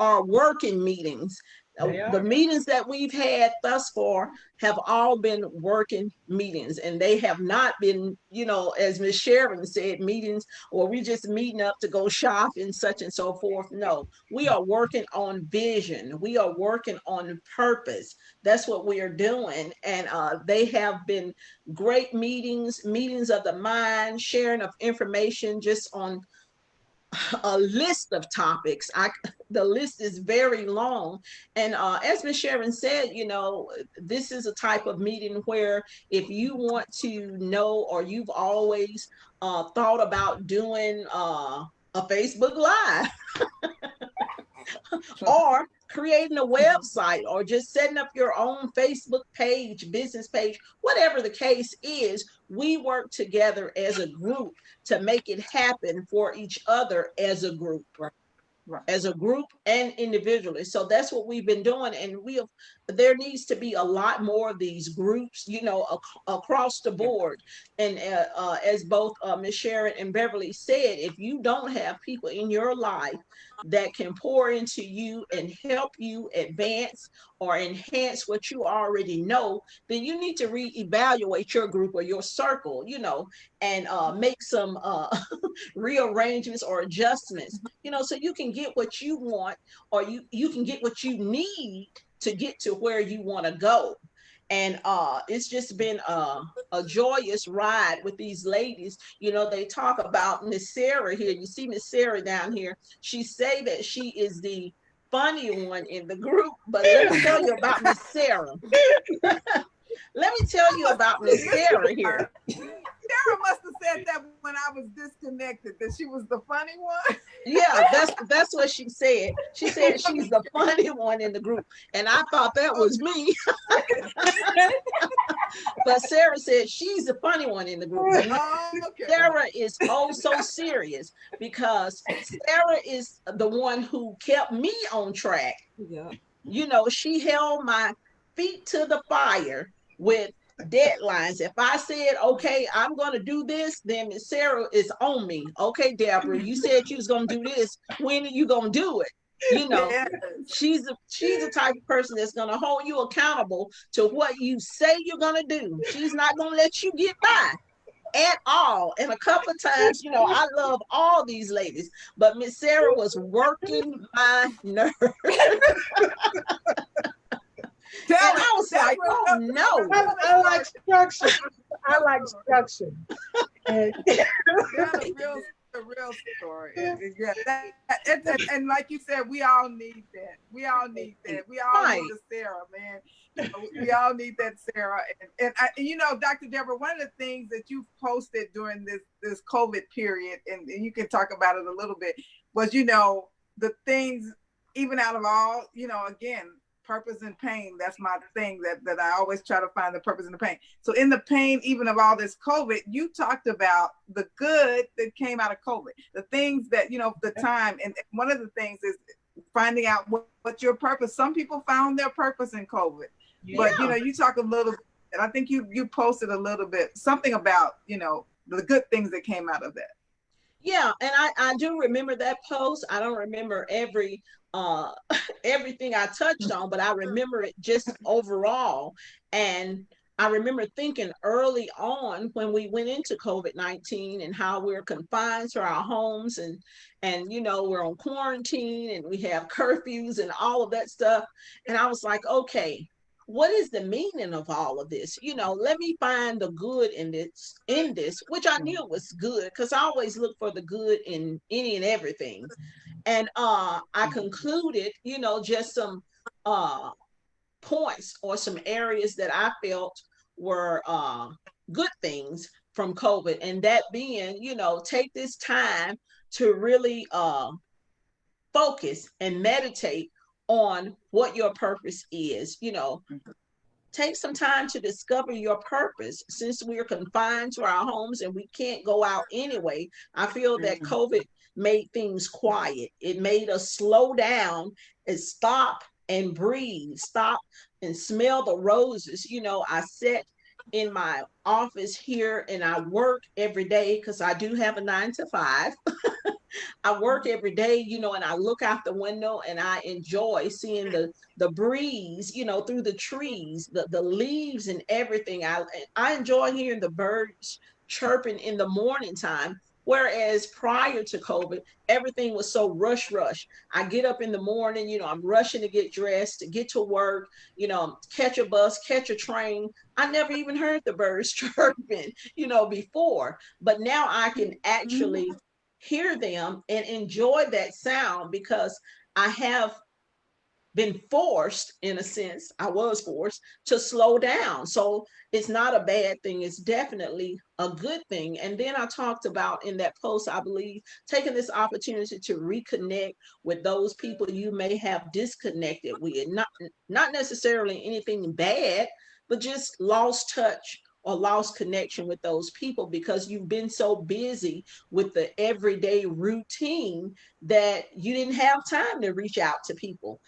are working meetings. The meetings that we've had thus far have all been working meetings, and they have not been, you know, as Miss Sharon said, meetings or we just meeting up to go shop and such and so forth. No, we are working on vision. We are working on purpose. That's what we are doing. And they have been great meetings of the mind, sharing of information just on a list of topics. The list is very long. And as Ms. Sharon said, you know, this is a type of meeting where if you want to know, or you've always thought about doing a Facebook Live, or creating a website, or just setting up your own Facebook page, business page, whatever the case is, we work together as a group to make it happen for each other as a group. Right. As a group and individually. So that's what we've been doing. And there needs to be a lot more of these groups, you know, across the board. And as both Ms. Sharon and Beverly said, if you don't have people in your life that can pour into you and help you advance or enhance what you already know, then you need to reevaluate your group or your circle, you know, and make some rearrangements or adjustments, you know, so you can get what you want, or you can get what you need to get to where you want to go. And it's just been a joyous ride with these ladies. You know, they talk about Miss Sarah here. You see Miss Sarah down here. She say that she is the funny one in the group, but let me tell you about Miss Sarah. Let me tell you about Miss Sarah here. Sarah must have said that when I was disconnected, that she was the funny one. Yeah, that's what she said. She said she's the funny one in the group, and I thought that was me. But Sarah said she's the funny one in the group. Oh, okay. Sarah is oh so serious, because Sarah is the one who kept me on track. Yeah. You know, she held my feet to the fire with deadlines. If I said, okay, I'm going to do this, then Miss Sarah is on me. Okay, Deborah, you said you was going to do this. When are you going to do it? You know, Yes. she's the type of person that's going to hold you accountable to what you say you're going to do. She's not going to let you get by at all. And a couple of times, you know, I love all these ladies, but Miss Sarah was working my nerves. And I was like, oh no. I like structure. I like structure. And The real story. And like you said, we all need that. We all need that. We all Right. need the Sarah, man. You know, we all need that Sarah. And you know, Dr. Deborah, one of the things that you posted during this COVID period, and you can talk about it a little bit, was, you know, the things, even out of all, you know, again, purpose and pain. That's my thing, that I always try to find the purpose in the pain. So in the pain, even of all this COVID, you talked about the good that came out of COVID, the things that, you know, the time. And one of the things is finding out what your purpose. Some people found their purpose in COVID, but you know, you talk a little, and I think you posted a little bit, something about, you know, the good things that came out of that. Yeah, and I do remember that post. I don't remember everything I touched on, but I remember it just overall. And I remember thinking early on when we went into COVID-19 and how we're confined to our homes, and you know, we're on quarantine and we have curfews and all of that stuff. And I was like, okay, what is the meaning of all of this? You know, let me find the good in this, which I knew was good, because I always look for the good in any and everything. And I concluded, you know, just some points or some areas that I felt were good things from COVID. And that being, you know, take this time to really focus and meditate on what your purpose is. You know, take some time to discover your purpose. Since we're confined to our homes and we can't go out anyway, I feel that COVID made things quiet. It made us slow down and stop and breathe, stop and smell the roses. You know, I sit in my office here and I work every day, because I do have a 9 to 5. I work every day, you know, and I look out the window and I enjoy seeing the breeze, you know, through the trees, the leaves and everything. I enjoy hearing the birds chirping in the morning time. Whereas prior to COVID, everything was so rush. I get up in the morning, you know, I'm rushing to get dressed, to get to work, you know, catch a bus, catch a train. I never even heard the birds chirping, you know, before. But now I can actually hear them and enjoy that sound, because I have been forced, in a sense, I was forced to slow down. So it's not a bad thing. It's definitely a good thing. And then I talked about in that post, I believe, taking this opportunity to reconnect with those people you may have disconnected with. Not necessarily anything bad, but just lost touch or lost connection with those people because you've been so busy with the everyday routine that you didn't have time to reach out to people.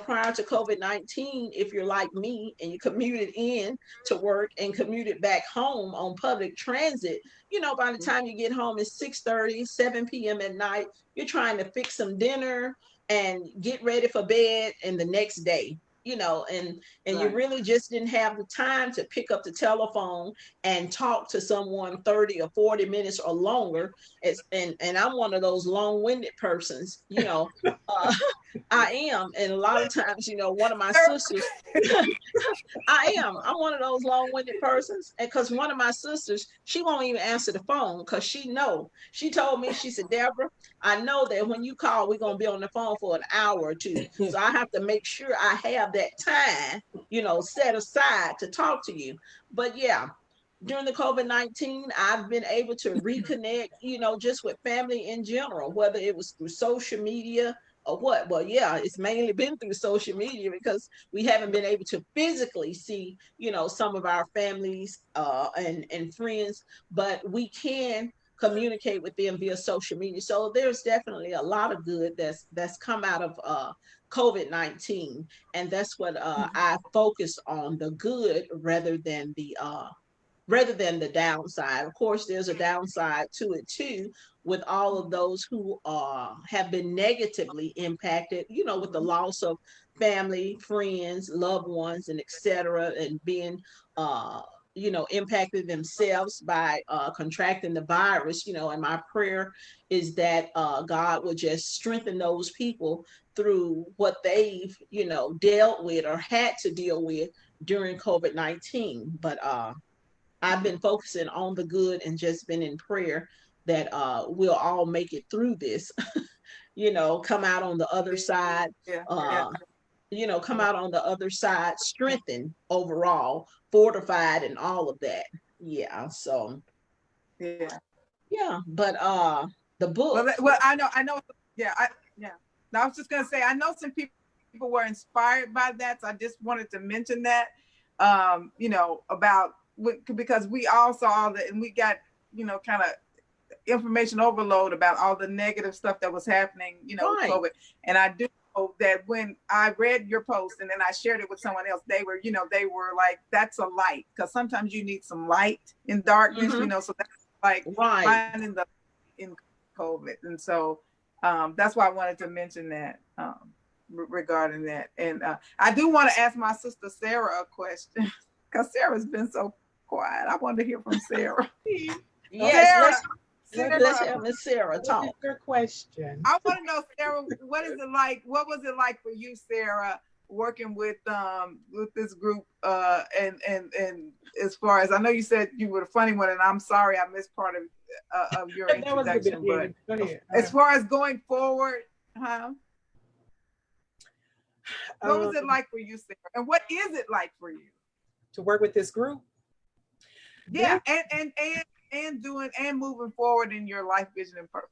Prior to COVID-19, if you're like me and you commuted in to work and commuted back home on public transit, by the time you get home, it's 6:30, 7 p.m. at night. You're trying to fix some dinner and get ready for bed and the next day. And you really just didn't have the time to pick up the telephone and talk to someone 30 or 40 minutes or longer. And I'm one of those long-winded persons, I am. And a lot of times, one of my sisters, I'm one of those long-winded persons. And because one of my sisters, she won't even answer the phone because she told me, she said, Deborah, I know that when you call, we're going to be on the phone for an hour or two. So I have to make sure I have that time, set aside to talk to you. But yeah, during the COVID-19, I've been able to reconnect, just with family in general, whether it was through social media or what. Well, yeah, it's mainly been through social media because we haven't been able to physically see, some of our families and friends, but we can communicate with them via social media. So there's definitely a lot of good that's come out of COVID-19. And that's what I focus on, the good rather than the downside. Of course, there's a downside to it too, with all of those who have been negatively impacted, with the loss of family, friends, loved ones, and etc., and being impacted themselves by contracting the virus. And my prayer is that God will just strengthen those people through what they've dealt with or had to deal with during COVID-19. But I've been focusing on the good and just been in prayer that we'll all make it through this, come out on the other side, come out on the other side, strengthened overall, fortified, and all of that. Yeah. So, yeah. But the book. Well, I know. Yeah. Now, I was just gonna say, I know some people were inspired by that, so I just wanted to mention that, about. Because we all saw all the, and we got, kind of information overload about all the negative stuff that was happening, Right. COVID. And I do know that when I read your post and then I shared it with someone else, they were like, that's a light. Because sometimes you need some light in darkness, so that's like finding the in COVID. And so that's why I wanted to mention that regarding that. And I do want to ask my sister Sarah a question, because Sarah's been so quiet. I want to hear from Sarah. Yes, let's have Miss Sarah talk. What's your question? I want to know, Sarah, what is it like? What was it like for you, Sarah, working with this group? And as far as I know, you said you were the funny one, and I'm sorry I missed part of your introduction. But go ahead. As far as going forward, what was it like for you, Sarah? And what is it like for you to work with this group? Yeah, and doing and moving forward in your life, vision, and purpose.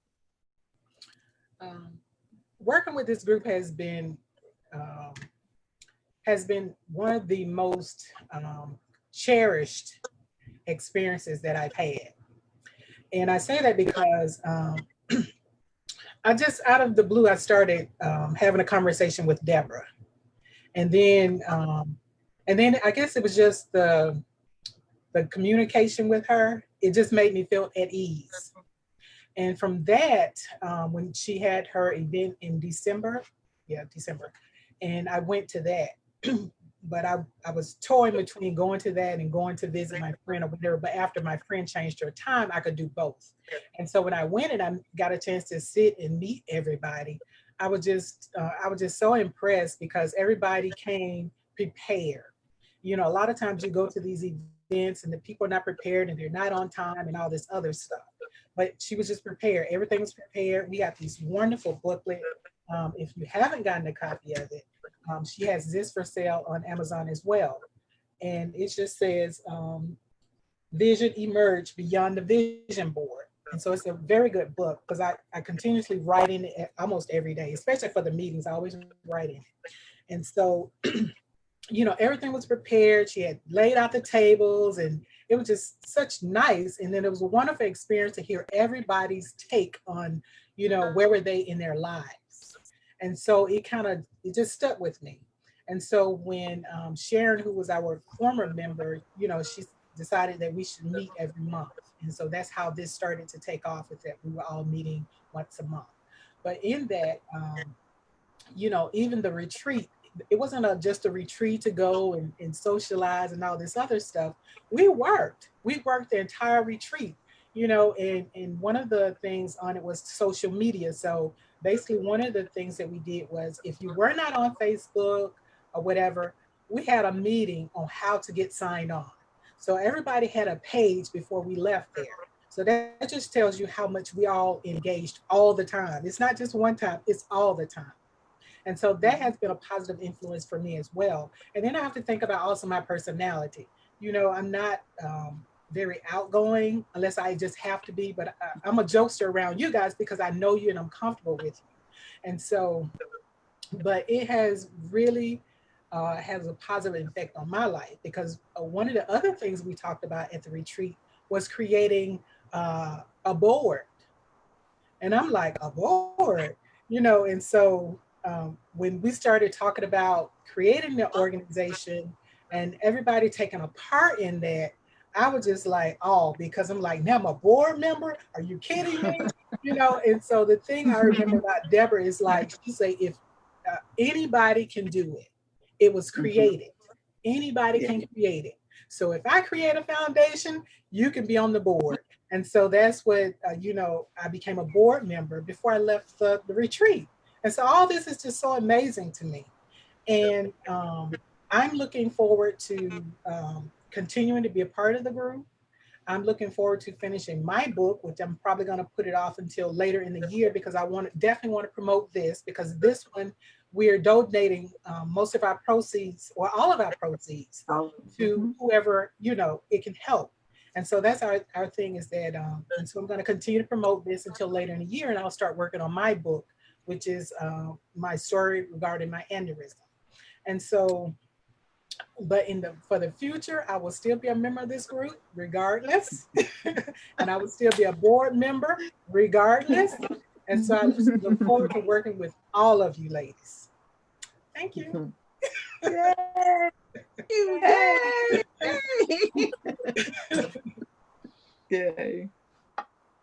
Working with this group has been one of the most cherished experiences that I've had. And I say that because I just, out of the blue, I started having a conversation with Deborah. And then I guess it was just the communication with her. It just made me feel at ease. And from that, when she had her event in December, and I went to that. But I was toying between going to that and going to visit my friend or whatever. But after my friend changed her time, I could do both. And so when I went and I got a chance to sit and meet everybody, I was just so impressed because everybody came prepared. A lot of times you go to these events events and the people are not prepared and they're not on time and all this other stuff. But she was just prepared. Everything was prepared. We got these wonderful booklet. If you haven't gotten a copy of it, she has this for sale on Amazon as well. And it just says, Vision Emerge Beyond the Vision Board. And so it's a very good book because I continuously write in it almost every day, especially for the meetings. I always write in it. And so, you know, everything was prepared. She had laid out the tables and it was just such nice. And then it was a wonderful experience to hear everybody's take on, you know, where were they in their lives. And so it just stuck with me. And so when Sharon, who was our former member, you know, she decided that we should meet every month. And so that's how this started to take off, is that we were all meeting once a month. But in that, you know, even the retreat, it wasn't just a retreat to go and socialize and all this other stuff. We worked the entire retreat, you know, and one of the things on it was social media. So basically one of the things that we did was, if you were not on Facebook or whatever, we had a meeting on how to get signed on. So everybody had a page before we left there. So that just tells you how much we all engaged all the time. It's not just one time, it's all the time. And so that has been a positive influence for me as well. And then I have to think about also my personality. You know, I'm not very outgoing unless I just have to be, but I'm a jokester around you guys because I know you and I'm comfortable with you. And so, but it has really has a positive effect on my life, because one of the other things we talked about at the retreat was creating a board. And I'm like, a board, you know, and so when we started talking about creating the organization and everybody taking a part in that, I was just like, oh, because I'm like, now I'm a board member. Are you kidding me? You know, and so the thing I remember about Deborah is like, she say, if anybody can do it, it was created. Anybody can create it. So if I create a foundation, you can be on the board. And so that's what, you know, I became a board member before I left the retreat. And so all this is just so amazing to me. And I'm looking forward to continuing to be a part of the group. I'm looking forward to finishing my book, which I'm probably going to put it off until later in the year, because I definitely want to promote this, because this one, we are donating most of our proceeds, or all of our proceeds, to whoever, you know, it can help. And so that's our thing, is that, and so I'm going to continue to promote this until later in the year, and I'll start working on my book, which is my story regarding my aneurysm. And so, but for the future, I will still be a member of this group regardless. And I will still be a board member regardless. And so I just look forward to working with all of you ladies. Thank you. Yay. Yay.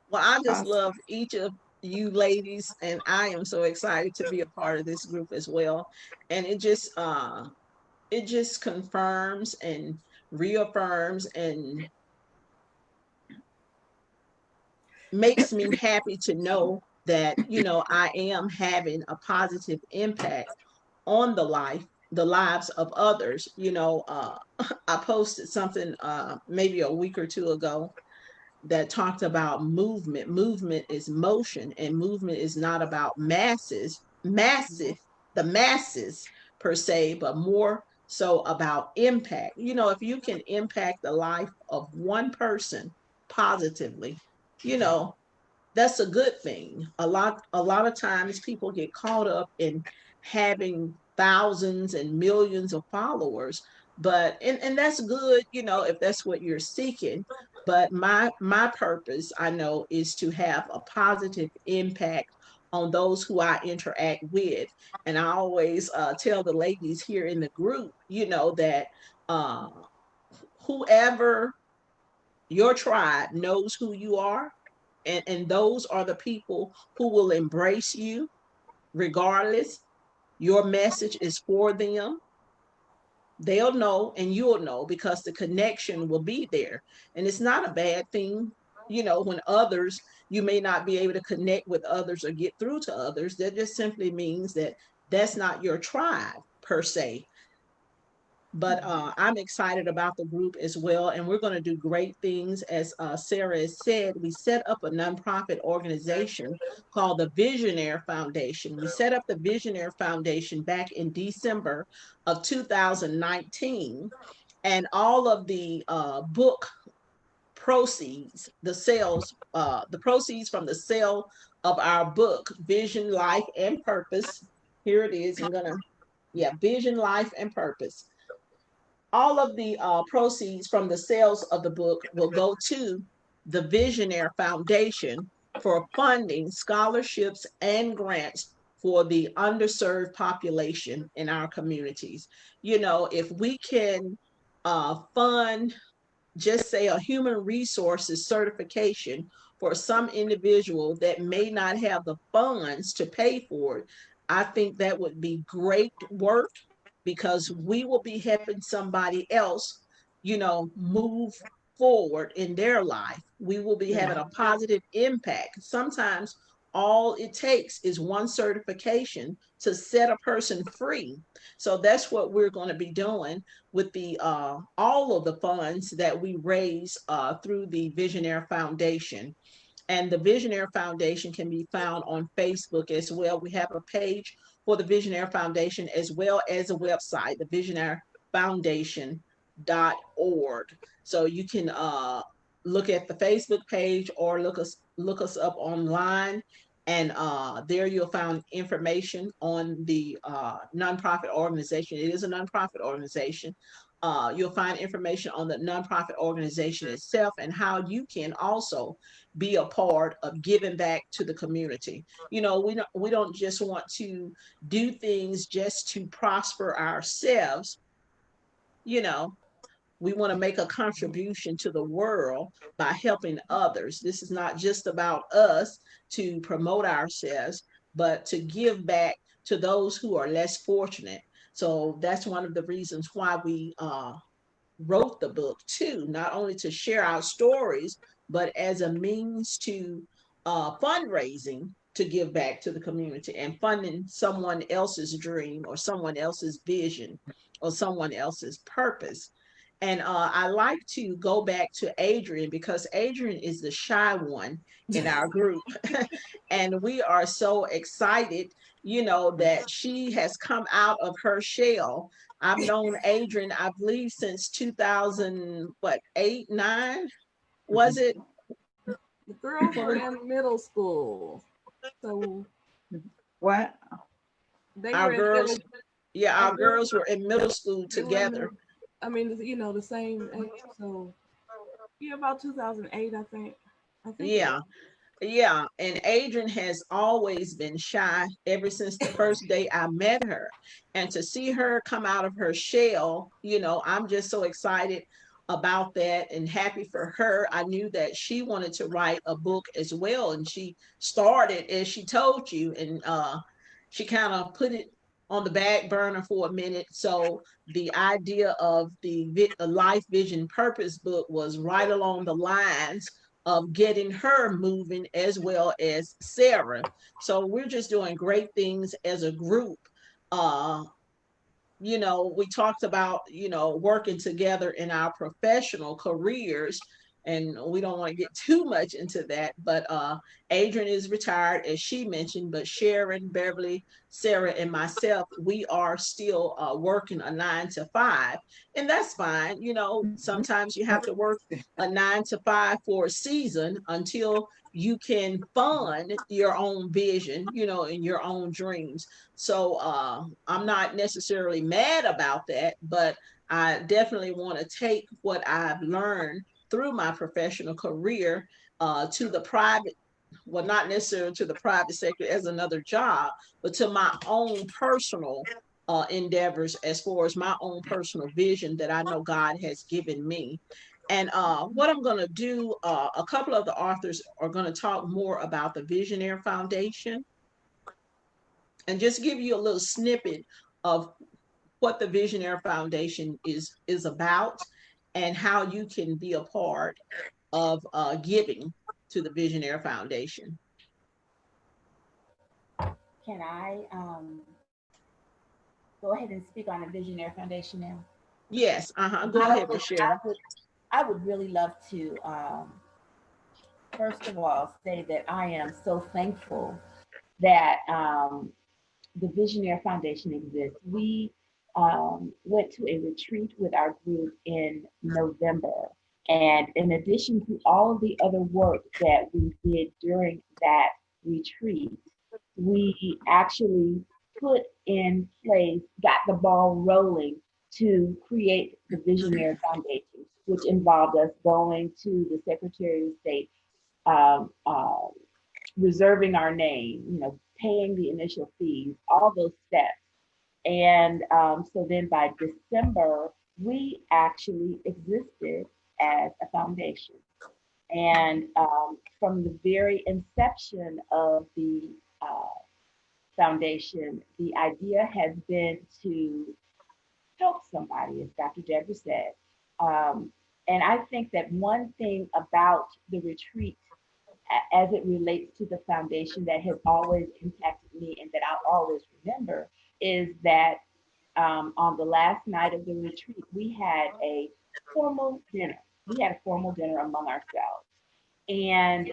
Well, I just Awesome. love each of you ladies, and I am so excited to be a part of this group as well. And it just confirms and reaffirms and makes me happy to know that, you know, I am having a positive impact on the lives of others. You know, I posted something maybe a week or two ago that talked about movement. Movement is motion, and movement is not about the masses per se, but more so about impact. You know, if you can impact the life of one person positively, you know, that's a good thing. A lot of times people get caught up in having thousands and millions of followers, but and that's good, you know, if that's what you're seeking. But my purpose, I know, is to have a positive impact on those who I interact with. And I always tell the ladies here in the group, you know, that whoever your tribe knows who you are, and those are the people who will embrace you regardless. Your message is for them. They'll know and you'll know, because the connection will be there. And it's not a bad thing, you know, when others, you may not be able to connect with others or get through to others. That just simply means that that's not your tribe per se. But I'm excited about the group as well, and we're going to do great things. As Sarah has said, we set up a nonprofit organization called the Visionaire Foundation. We set up the Visionaire Foundation back in December of 2019, and all of the book proceeds, the proceeds from the sale of our book, Vision, Life, and Purpose. Here it is. I'm gonna, yeah, Vision, Life, and Purpose. All of the proceeds from the sales of the book will go to the Visionaire Foundation for funding scholarships and grants for the underserved population in our communities. You know, if we can fund, just say, a human resources certification for some individual that may not have the funds to pay for it, I think that would be great work, because we will be helping somebody else, you know, move forward in their life. We will be having a positive impact. Sometimes all it takes is one certification to set a person free. So that's what we're going to be doing with the all of the funds that we raise through the Visionaire Foundation. And the Visionaire Foundation can be found on Facebook as well. We have a page for the Visionaire Foundation as well as a website, the visionairefoundation.org. So you can look at the Facebook page or look us up online, and there you'll find information on the nonprofit organization. It is a nonprofit organization. You'll find information on the nonprofit organization itself and how you can also be a part of giving back to the community. You know, we don't just want to do things just to prosper ourselves. You know, we want to make a contribution to the world by helping others. This is not just about us to promote ourselves, but to give back to those who are less fortunate. So that's one of the reasons why we wrote the book too, not only to share our stories, but as a means to fundraising to give back to the community and funding someone else's dream or someone else's vision or someone else's purpose. And I like to go back to Adrian, because Adrian is the shy one in our group. And we are so excited, you know, that she has come out of her shell. I've known Adrian, I believe, since 2000, what, 8, 9? Was it? The girls were in middle school, so What? they Our were in girls, middle. yeah, Our our girls, girls were in middle school they were in together. middle. I mean, you know, the same age. So yeah, about 2008, I think. I think it Yeah. was. Yeah, and Adrian has always been shy ever since the first day I met her. And to see her come out of her shell, you know, I'm just so excited about that and happy for her. I knew that she wanted to write a book as well, and she started, as she told you, and she kind of put it on the back burner for a minute. So the idea of the Life Vision Purpose book was right along the lines of getting her moving, as well as Sarah. So we're just doing great things as a group. Uh, you know, we talked about, you know, working together in our professional careers, and we don't want to get too much into that, but Adrian is retired, as she mentioned, but Sharon, Beverly, Sarah, and myself, we are still working a 9 to 5, and that's fine. You know, sometimes you have to work a 9 to 5 for a season until you can fund your own vision, you know, and your own dreams. So I'm not necessarily mad about that, but I definitely want to take what I've learned through my professional career to the private, well, not necessarily to the private sector as another job, but to my own personal endeavors, as far as my own personal vision that I know God has given me. And what I'm going to do, a couple of the authors are going to talk more about the Visionaire Foundation, and just give you a little snippet of what the Visionaire Foundation is about, and how you can be a part of giving to the Visionaire Foundation. Can I go ahead and speak on the Visionaire Foundation now? Yes. Go I ahead, would, Miss Sharon. I would really love to, first of all, say that I am so thankful that the Visionaire Foundation exists. We went to a retreat with our group in November. And in addition to all of the other work that we did during that retreat, we actually put in place, got the ball rolling to create the Visionaire Foundation, which involved us going to the Secretary of State, um, uh, reserving our name, paying the initial fees, all those steps. And so then by December, we actually existed as a foundation. And from the very inception of the foundation, the idea has been to help somebody, as Dr. Deborah said. Um, and I think that one thing about the retreat as it relates to the foundation that has always impacted me and that I'll always remember is that on the last night of the retreat, we had a formal dinner. We had a formal dinner among ourselves. And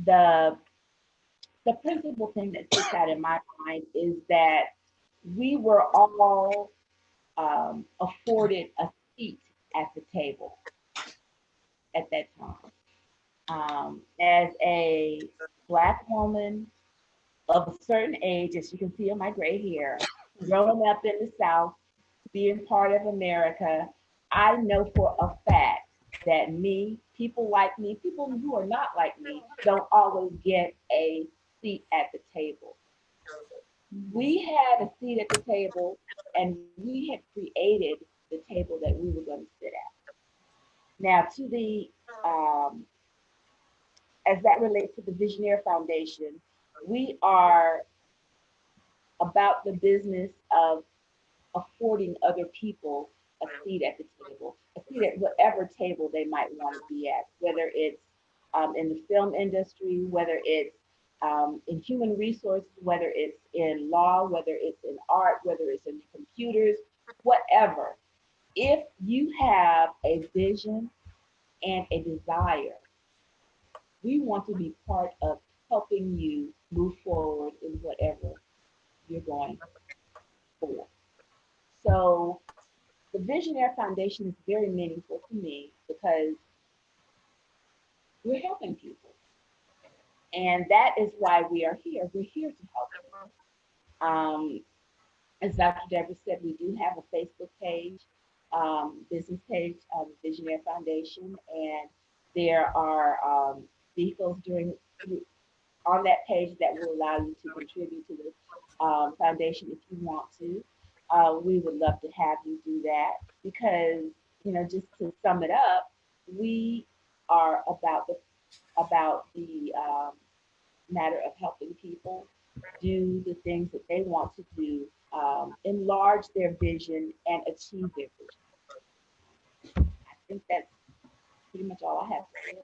the the principal thing that sticks out in my mind is that we were all afforded a seat at the table at that time. As a Black woman of a certain age, as you can see on my gray hair, growing up in the South, being part of America, I know for a fact that people like me, people who are not like me, don't always get a seat at the table. We had a seat at the table and we had created the table that we were going to sit at. Now, um, as that relates to the Visionaire Foundation, we are about the business of affording other people a seat at the table, a seat at whatever table they might want to be at, whether it's in the film industry, whether it's in human resources, whether it's in law, whether it's in art, whether it's in computers, whatever. If you have a vision and a desire, we want to be part of helping you move forward in whatever you're going for. So the Visionaire Foundation is very meaningful to me because we're helping people. And that is why we are here. We're here to help people. As Dr. Deborah said, we do have a Facebook page, business page, Visionaire Foundation, and there are vehicles on that page that will allow you to contribute to the foundation if you want to. We would love to have you do that because, just to sum it up, we are about the matter of helping people do the things that they want to do, enlarge their vision and achieve their vision. I think that's pretty much all I have to say.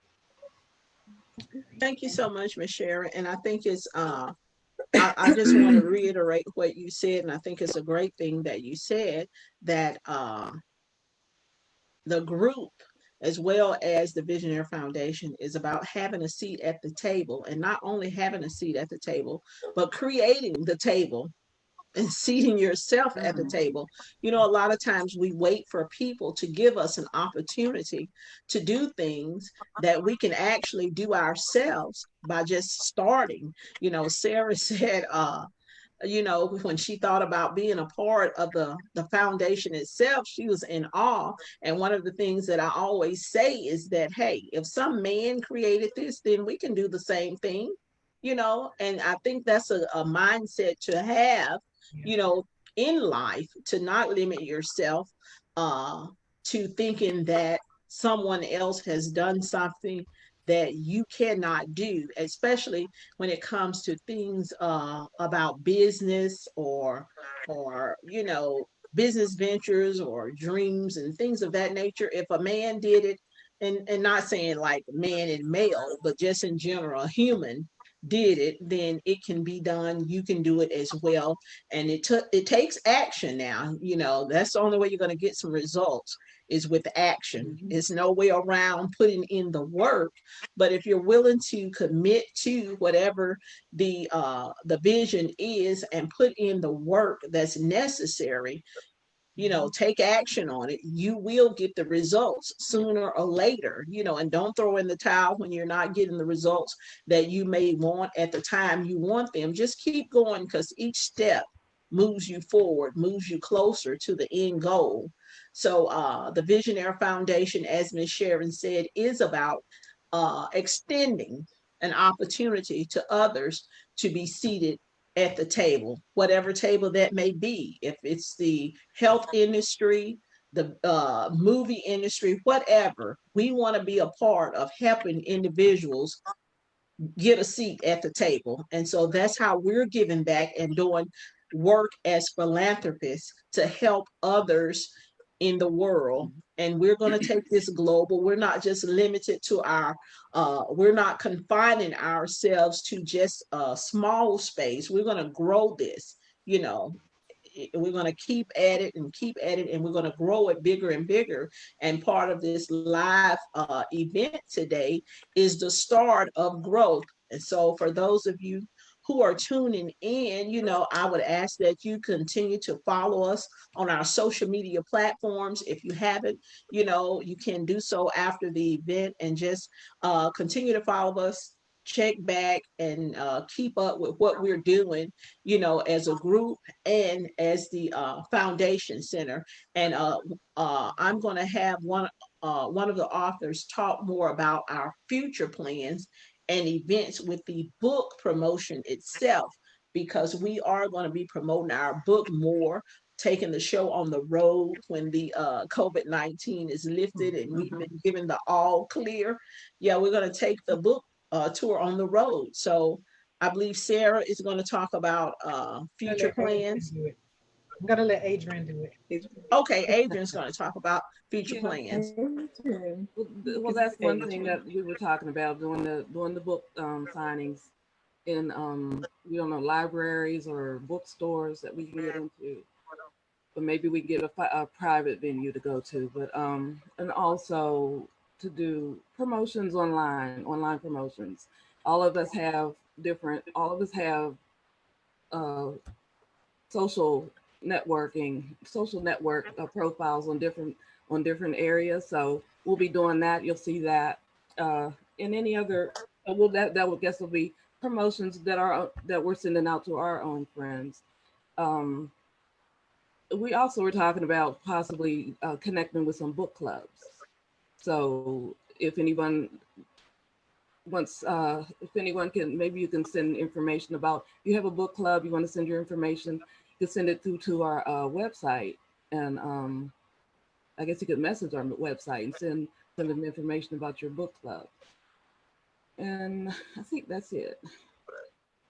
Thank you so much, Miss Sharon. And I think it's I just want to reiterate what you said, and I think it's a great thing that you said that the group, as well as the Visionaire Foundation, is about having a seat at the table, and not only having a seat at the table, but creating the table and seating yourself at the table. A lot of times we wait for people to give us an opportunity to do things that we can actually do ourselves by just starting. Sarah said, when she thought about being a part of the foundation itself, she was in awe. And one of the things that I always say is that, hey, if some man created this, then we can do the same thing. And I think that's a mindset to have, you know, in life, to not limit yourself to thinking that someone else has done something that you cannot do, especially when it comes to things about business or business ventures or dreams and things of that nature. If a man did it, and not saying like man and male, but just in general, a human did it, then it can be done. You can do it as well. And it takes action now. You know, that's the only way you're going to get some results is with action. There's no way around putting in the work. But if you're willing to commit to whatever the vision is and put in the work that's necessary, you know, take action on it, you will get the results sooner or later, you know, and don't throw in the towel when you're not getting the results that you may want at the time you want them. Just keep going, because each step moves you forward, moves you closer to the end goal. So the Visionaire Foundation, as Ms. Sharon said, is about extending an opportunity to others to be seated at the table, whatever table that may be. If it's the health industry, the movie industry, whatever, we want to be a part of helping individuals get a seat at the table. And so that's how we're giving back and doing work as philanthropists to help others in the world. And we're going to take this global. We're not just limited to our, we're not confining ourselves to just a small space. We're going to grow this, you know. We're going to keep at it and keep at it, and we're going to grow it bigger and bigger. And part of this live event today is the start of growth. And so for those of you who are tuning in, you know, I would ask that you continue to follow us on our social media platforms. If you haven't, you know, you can do so after the event, and just continue to follow us, check back, and keep up with what we're doing, you know, as a group and as the foundation center. And I'm going to have one of the authors talk more about our future plans and events with the book promotion itself, because we are going to be promoting our book more, taking the show on the road when the COVID-19 is lifted and we've been given the all clear. Yeah, we're going to take the book tour on the road. So I believe Sarah is going to talk about future plans. I'm going to let Adrian do it. Okay, Adrian's going to talk about future plans. Well, that's one thing that we were talking about, doing the book signings in we don't know, libraries or bookstores that we can get into, but maybe we can get a private venue to go to. But and also to do promotions online promotions. All of us have social network profiles on different areas. So we'll be doing that. You'll see that in any other. That will guess will be promotions that we're sending out to our own friends. We also were talking about possibly connecting with some book clubs. So if anyone wants, if anyone can, maybe you can send information about, if you have a book club, you want to send your information, you can send it through to our website. And I guess you could message our website and send them information about your book club. And I think that's it.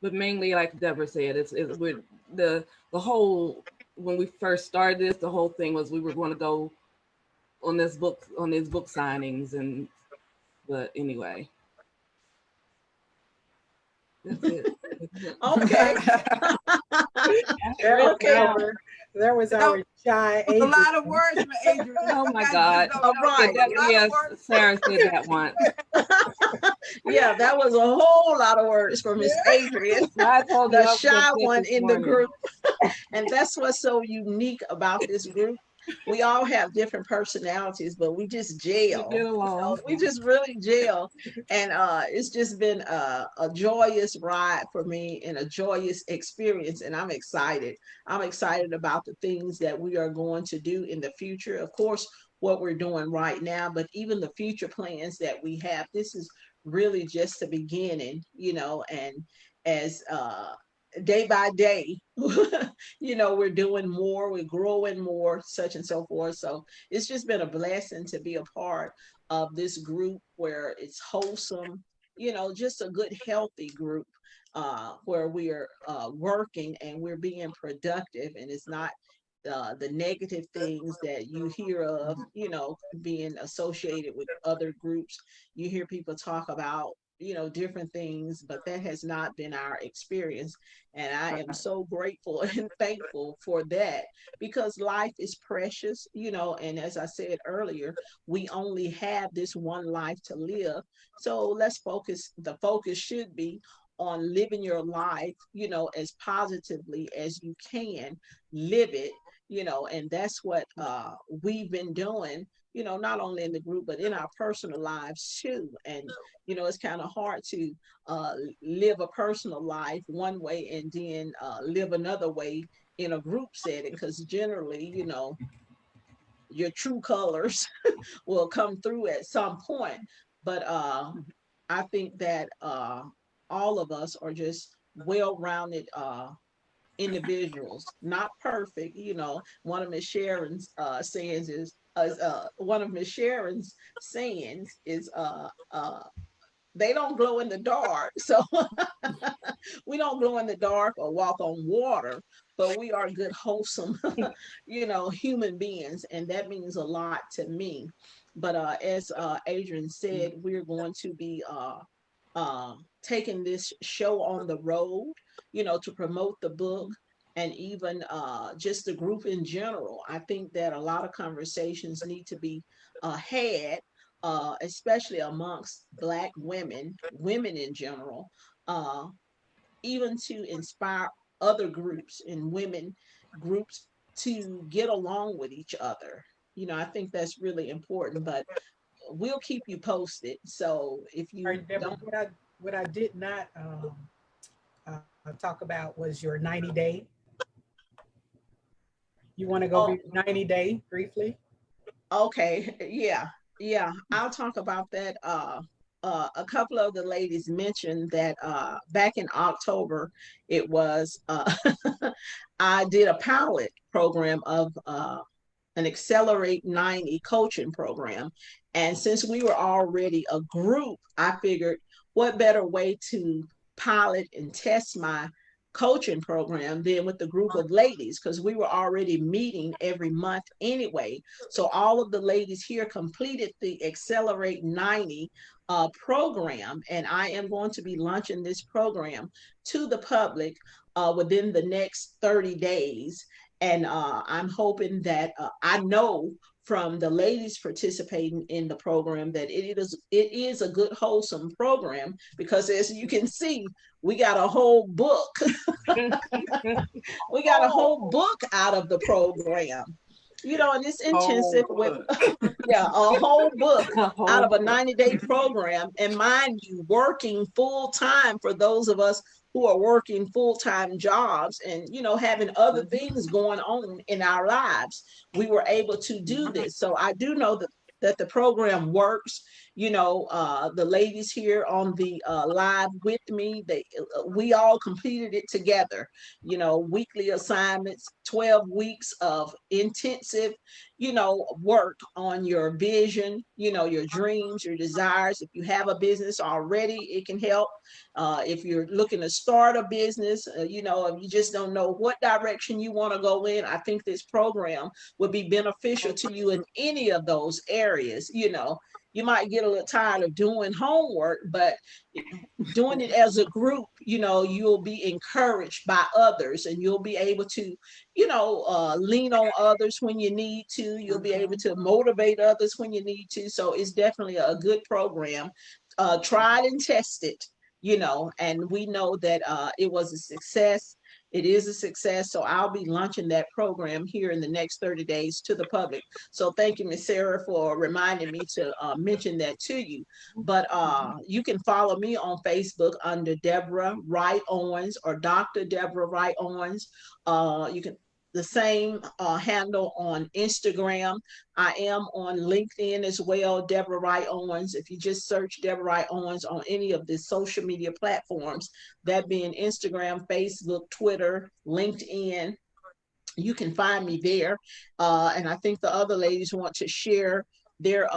But mainly, like Deborah said, it's with the whole, when we first started this, the whole thing was we were going to go on these book signings, and but anyway, that's it. Okay. Okay. There was our shy. A lot of words from Adrian. Oh my God! Right. Yes, Sarah said that once. Yeah, that was a whole lot of words from Miss Adrian, the shy one in the group. And that's what's so unique about this group. We all have different personalities, but we just gel. We get along. We just really gel. And it's just been a joyous ride for me and a joyous experience. And I'm excited. I'm excited about the things that we are going to do in the future. Of course, what we're doing right now, but even the future plans that we have. This is really just the beginning, you know, and as day by day, you know, we're doing more, we're growing more, such and so forth. So it's just been a blessing to be a part of this group where it's wholesome, you know, just a good, healthy group where we are working and we're being productive, and it's not the negative things that you hear of, you know, being associated with other groups. You hear people talk about different things, but that has not been our experience. And I am so grateful and thankful for that, because life is precious, and as I said earlier, we only have this one life to live. So let's focus, the focus should be on living your life, as positively as you can live it, and that's what we've been doing, not only in the group, but in our personal lives too. And, it's kind of hard to uh, live a personal life one way and then live another way in a group setting, because generally, your true colors will come through at some point. But I think that all of us are just well-rounded individuals, not perfect. One of Miss Sharon's sayings is one of Miss Sharon's sayings is they don't glow in the dark. So we don't glow in the dark or walk on water, but we are good, wholesome, human beings, and that means a lot to me. But as Adrian said, we're going to be taking this show on the road, to promote the book, and even just the group in general. I think that a lot of conversations need to be had, especially amongst Black women, women in general, uh, even to inspire other groups and women groups to get along with each other. I think that's really important, but we'll keep you posted. So if All you right, Deborah, don't, what I did not talk about was your 90-day. You want to go oh, through 90-day briefly? okay, yeah, I'll talk about that. A couple of the ladies mentioned that back in October, it was I did a pilot program of an Accelerate 90 coaching program. And since we were already a group, I figured what better way to pilot and test my coaching program than with the group of ladies, because we were already meeting every month anyway. So all of the ladies here completed the Accelerate 90 program, and I am going to be launching this program to the public within the next 30 days. And I'm hoping that I know from the ladies participating in the program that it is a good wholesome program, because as you can see, we got a whole book. We got a whole book out of the program. And it's intensive with yeah, a whole book out of a 90-day program. And mind you, working full time for those of us who are working full-time jobs and having other things going on in our lives, we were able to do this. So I do know that the program works. The ladies here on the live with me, we all completed it together. Weekly assignments, 12 weeks of intensive work on your vision, your dreams, your desires. If you have a business already, it can help. If you're looking to start a business, if you just don't know what direction you want to go in, I think this program would be beneficial to you in any of those areas. You might get a little tired of doing homework, but doing it as a group, you'll be encouraged by others, and you'll be able to, lean on others when you need to. You'll be able to motivate others when you need to. So it's definitely a good program, tried and tested, and we know that it was a success. It is a success. So I'll be launching that program here in the next 30 days to the public. So thank you, Ms. Sarah, for reminding me to mention that to you. But you can follow me on Facebook under Deborah Wright Owens or Dr. Deborah Wright Owens. You can the same handle on Instagram. I am on LinkedIn as well, Deborah Wright Owens. If you just search Deborah Wright Owens on any of the social media platforms, that being Instagram, Facebook, Twitter, LinkedIn, you can find me there. And I think the other ladies want to share their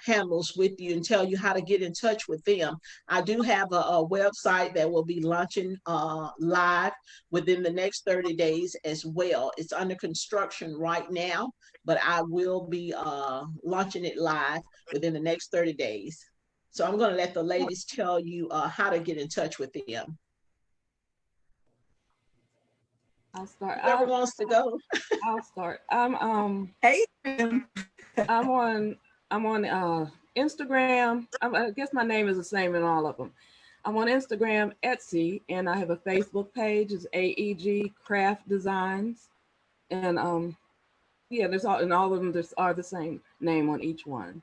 handles with you and tell you how to get in touch with them. I do have a website that will be launching live within the next 30 days as well. It's under construction right now, but I will be launching it live within the next 30 days. So I'm going to let the ladies tell you how to get in touch with them. I'll start. Whoever wants to go. I'll start. Adrian. I'm on Instagram. I guess my name is the same in all of them. I'm on Instagram, Etsy, and I have a Facebook page. It's AEG Craft Designs, and yeah, there's all, and all of them are the same name on each one.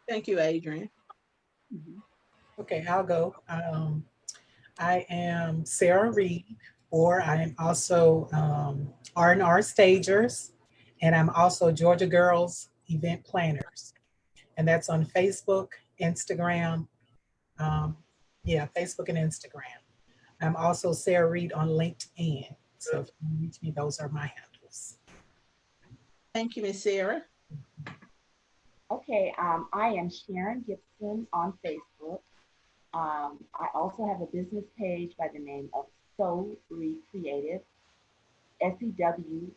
Thank you, Adrian. Okay, I'll go. I am Sarah Reed, or I am also R&R Stagers, and I'm also Georgia Girls Event Planners. And that's on Facebook, Instagram. Facebook and Instagram. I'm also Sarah Reed on LinkedIn. So if you reach me, those are my handles. Thank you, Miss Sarah. Okay, I am Sharon Gibson on Facebook. I also have a business page by the name of Sew Recreative, SEWRECREATIVE.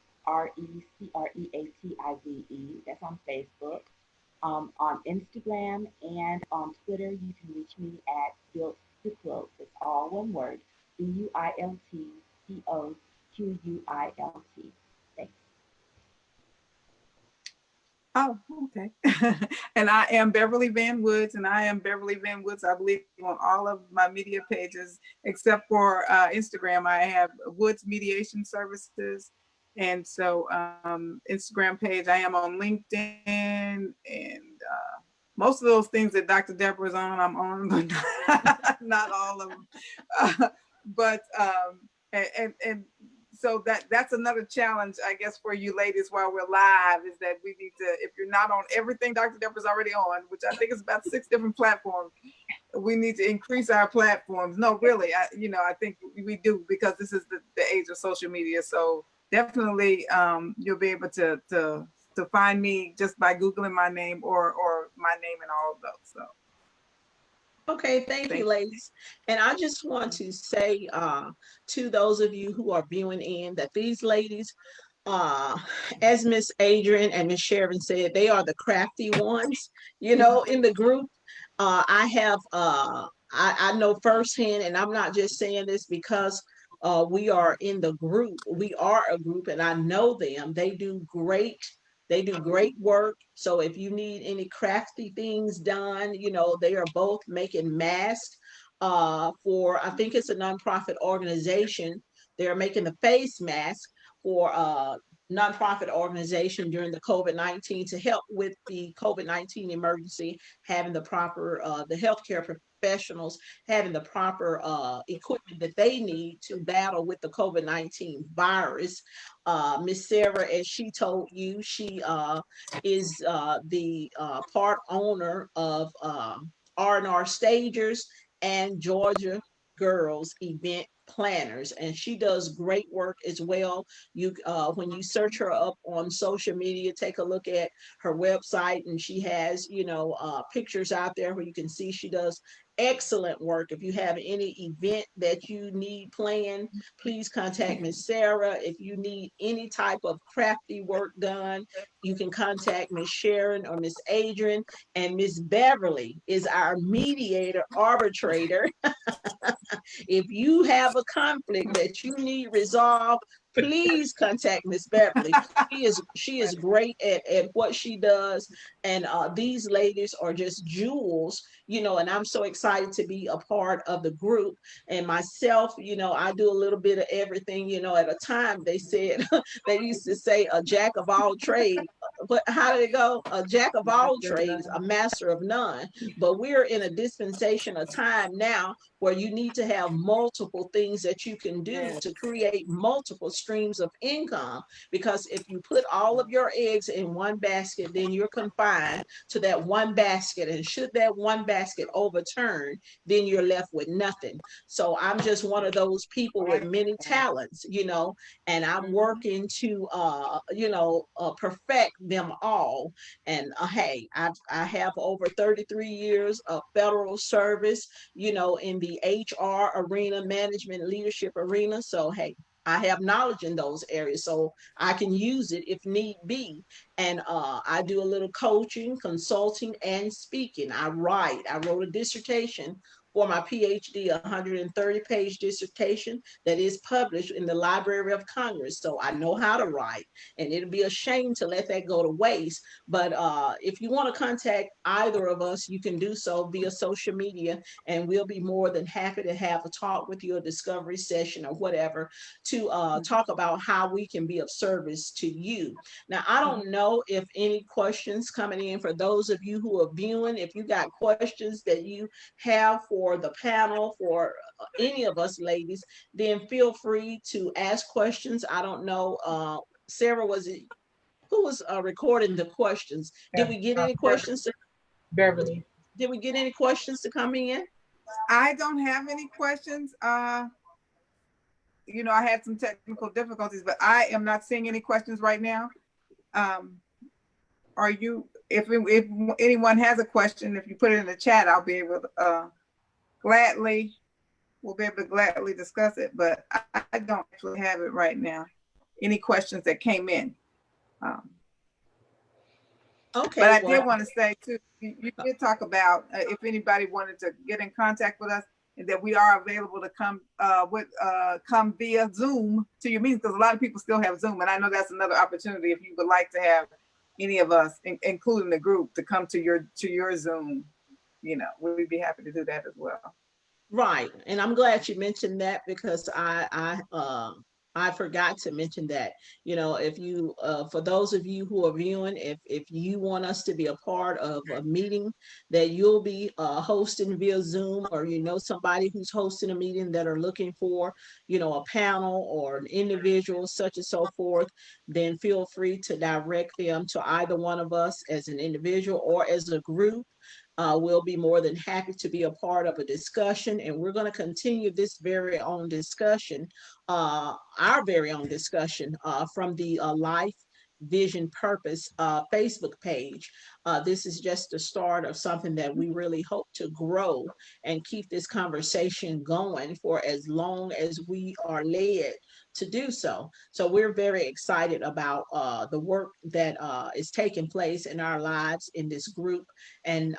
That's on Facebook. On Instagram and on Twitter, you can reach me at Built to Quilt. It's all one word, BUILTCOQUILT. Thanks. Oh, okay. And I am Beverly Van Woods, and I am Beverly Van Woods, I believe, on all of my media pages, except for Instagram. I have Woods Mediation Services. And so Instagram page, I am on LinkedIn, and most of those things that Dr. Deborah is on, I'm on, but not all of them. So that's another challenge, I guess, for you ladies while we're live, is that we need to, if you're not on everything Dr. Deborah's already on, which I think is about 6 different platforms, we need to increase our platforms. No, really, I think we do, because this is the age of social media. So definitely you'll be able to find me just by Googling my name or my name in all of those. So. Okay, thank you, ladies. And I just want to say to those of you who are viewing in that these ladies, as Miss Adrian and Miss Sharon said, they are the crafty ones, in the group. I know firsthand, and I'm not just saying this because we are in the group. We are a group, and I know them. They do great work. So if you need any crafty things done, they are both making masks for, I think it's a nonprofit organization. They're making the face mask for nonprofit organization during the COVID-19 to help with the COVID-19 emergency, having the proper, the healthcare professionals having the proper equipment that they need to battle with the COVID-19 virus. Miss Sarah, as she told you, she is the part owner of R&R Stagers and Georgia Girls Event Planners, and she does great work as well. You when you search her up on social media, take a look at her website, and she has pictures out there where you can see she does excellent work. If you have any event that you need planned, please contact Miss Sarah. If you need any type of crafty work done, you can contact Miss Sharon or Miss Adrian. And Miss Beverly is our mediator, arbitrator. If you have a conflict that you need resolved, please contact Miss Beverly. She is great at what she does, and these ladies are just jewels, and I'm so excited to be a part of the group. And myself, I do a little bit of everything. At a time they said they used to say a jack of all trades. But how did it go? A jack of all trades, a master of none. But we're in a dispensation of time now where you need to have multiple things that you can do to create multiple streams of income. Because if you put all of your eggs in one basket, then you're confined to that one basket. And should that one basket overturn, then you're left with nothing. So I'm just one of those people with many talents, and I'm working to, perfect them all. And hey, I have over 33 years of federal service, in the HR arena, management leadership arena. So hey, I have knowledge in those areas, so I can use it if need be. And I do a little coaching, consulting, and speaking. I write. I wrote a dissertation for my PhD, a 130-page dissertation that is published in the Library of Congress. So I know how to write, and it'd be a shame to let that go to waste. But if you want to contact either of us, you can do so via social media, and we'll be more than happy to have a talk with you, a discovery session or whatever, to talk about how we can be of service to you. Now, I don't know if any questions coming in for those of you who are viewing. If you got questions that you have for the panel, for any of us ladies, then feel free to ask questions. I don't know, Sarah, was it who was recording the questions? Did we get any questions? Beverly. Did we get any questions to come in? I don't have any questions. You know, I had some technical difficulties, but I am not seeing any questions right now. Are you, if anyone has a question, if you put it in the chat, I'll be able to we'll be able to gladly discuss it, but I don't actually have it right now. Any questions that came in. Okay. But I did want to say too, you did talk about if anybody wanted to get in contact with us, and that we are available to come come via Zoom to your meetings, because a lot of people still have Zoom, and I know that's another opportunity if you would like to have any of us, including the group, to come to your Zoom. You know, we'd be happy to do that as well. Right, and I'm glad you mentioned that, because I forgot to mention that. You know, if you for those of you who are viewing, if you want us to be a part of a meeting that you'll be hosting via Zoom, or you know somebody who's hosting a meeting that are looking for, you know, a panel or an individual such and so forth, then feel free to direct them to either one of us as an individual or as a group. We'll be more than happy to be a part of a discussion, and we're going to continue this very own discussion, our very own discussion from the Life Vision Purpose Facebook page. This is just the start of something that we really hope to grow and keep this conversation going for as long as we are led to do so. So we're very excited about the work that is taking place in our lives in this group, and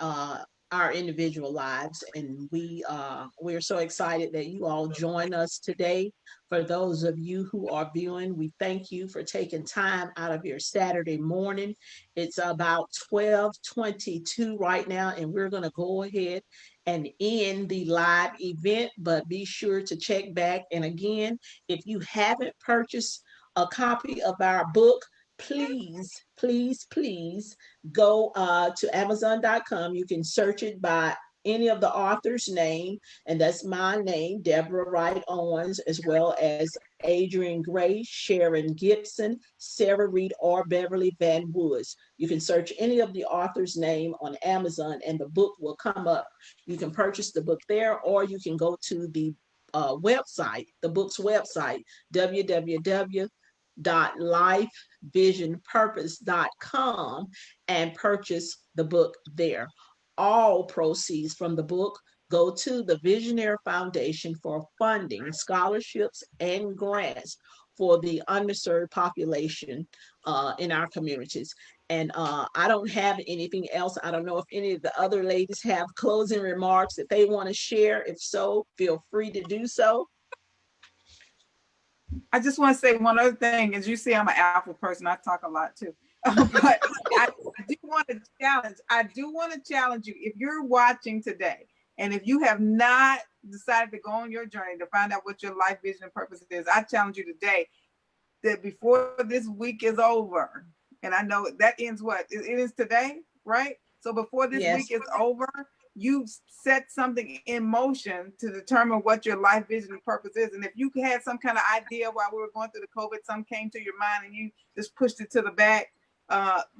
our individual lives. And we're so excited that you all join us today. For those of you who are viewing, we thank you for taking time out of your Saturday morning. It's about 12:22 right now, and we're going to go ahead and end the live event, but be sure to check back. And again, if you haven't purchased a copy of our book, please, please, please go to Amazon.com. You can search it by any of the author's name, and that's my name, Deborah Wright Owens, as well as Adrian Gray, Sharon Gibson, Sarah Reed, or Beverly Van Woods. You can search any of the author's name on Amazon, and the book will come up. You can purchase the book there, or you can go to the website, the book's website, www.lifevisionpurpose.com, and purchase the book there. All proceeds from the book go to the Visionary Foundation for funding scholarships and grants for the underserved population in our communities. And I don't have anything else. I don't know if any of the other ladies have closing remarks that they want to share. If so, feel free to do so. I just want to say one other thing. As you see, I'm an alpha person. I talk a lot too. But I do want to challenge you. If you're watching today, and if you have not decided to go on your journey to find out what your life vision and purpose is, I challenge you today that before this week is over, and I know that ends what? It is today, right? So before this week is over, you set something in motion to determine what your life vision and purpose is. And if you had some kind of idea while we were going through the COVID, some came to your mind and you just pushed it to the back,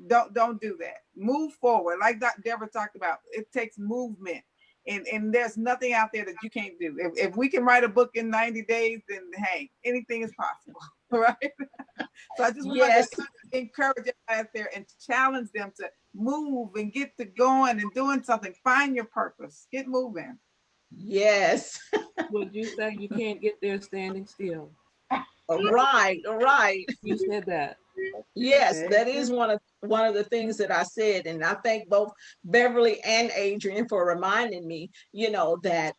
don't do that. Move forward. Like Deborah talked about, it takes movement. And there's nothing out there that you can't do. If we can write a book in 90 days, then hey, anything is possible, right? So I just want to encourage everybody out there and challenge them to move and get to going and doing something. Find your purpose. Get moving. Yes. Would you say you can't get there standing still? Right, right. You said that. Yes, that is one of the things that I said, and I thank both Beverly and Adrian for reminding me, that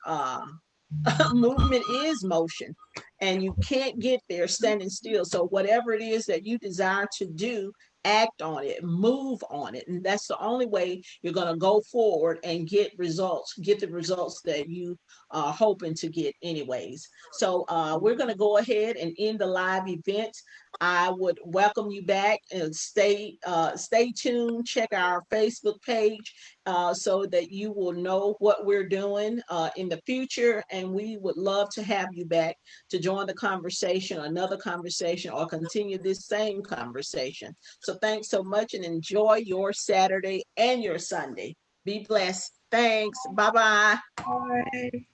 movement is motion, and you can't get there standing still. So whatever it is that you desire to do, act on it, move on it, and that's the only way you're going to go forward and get the results that you are hoping to get anyways. So we're going to go ahead and end the live event. I would welcome you back, and stay tuned. Check our Facebook page so that you will know what we're doing in the future. And we would love to have you back to join the conversation, another conversation, or continue this same conversation. So thanks so much, and enjoy your Saturday and your Sunday. Be blessed. Thanks. Bye-bye. Bye.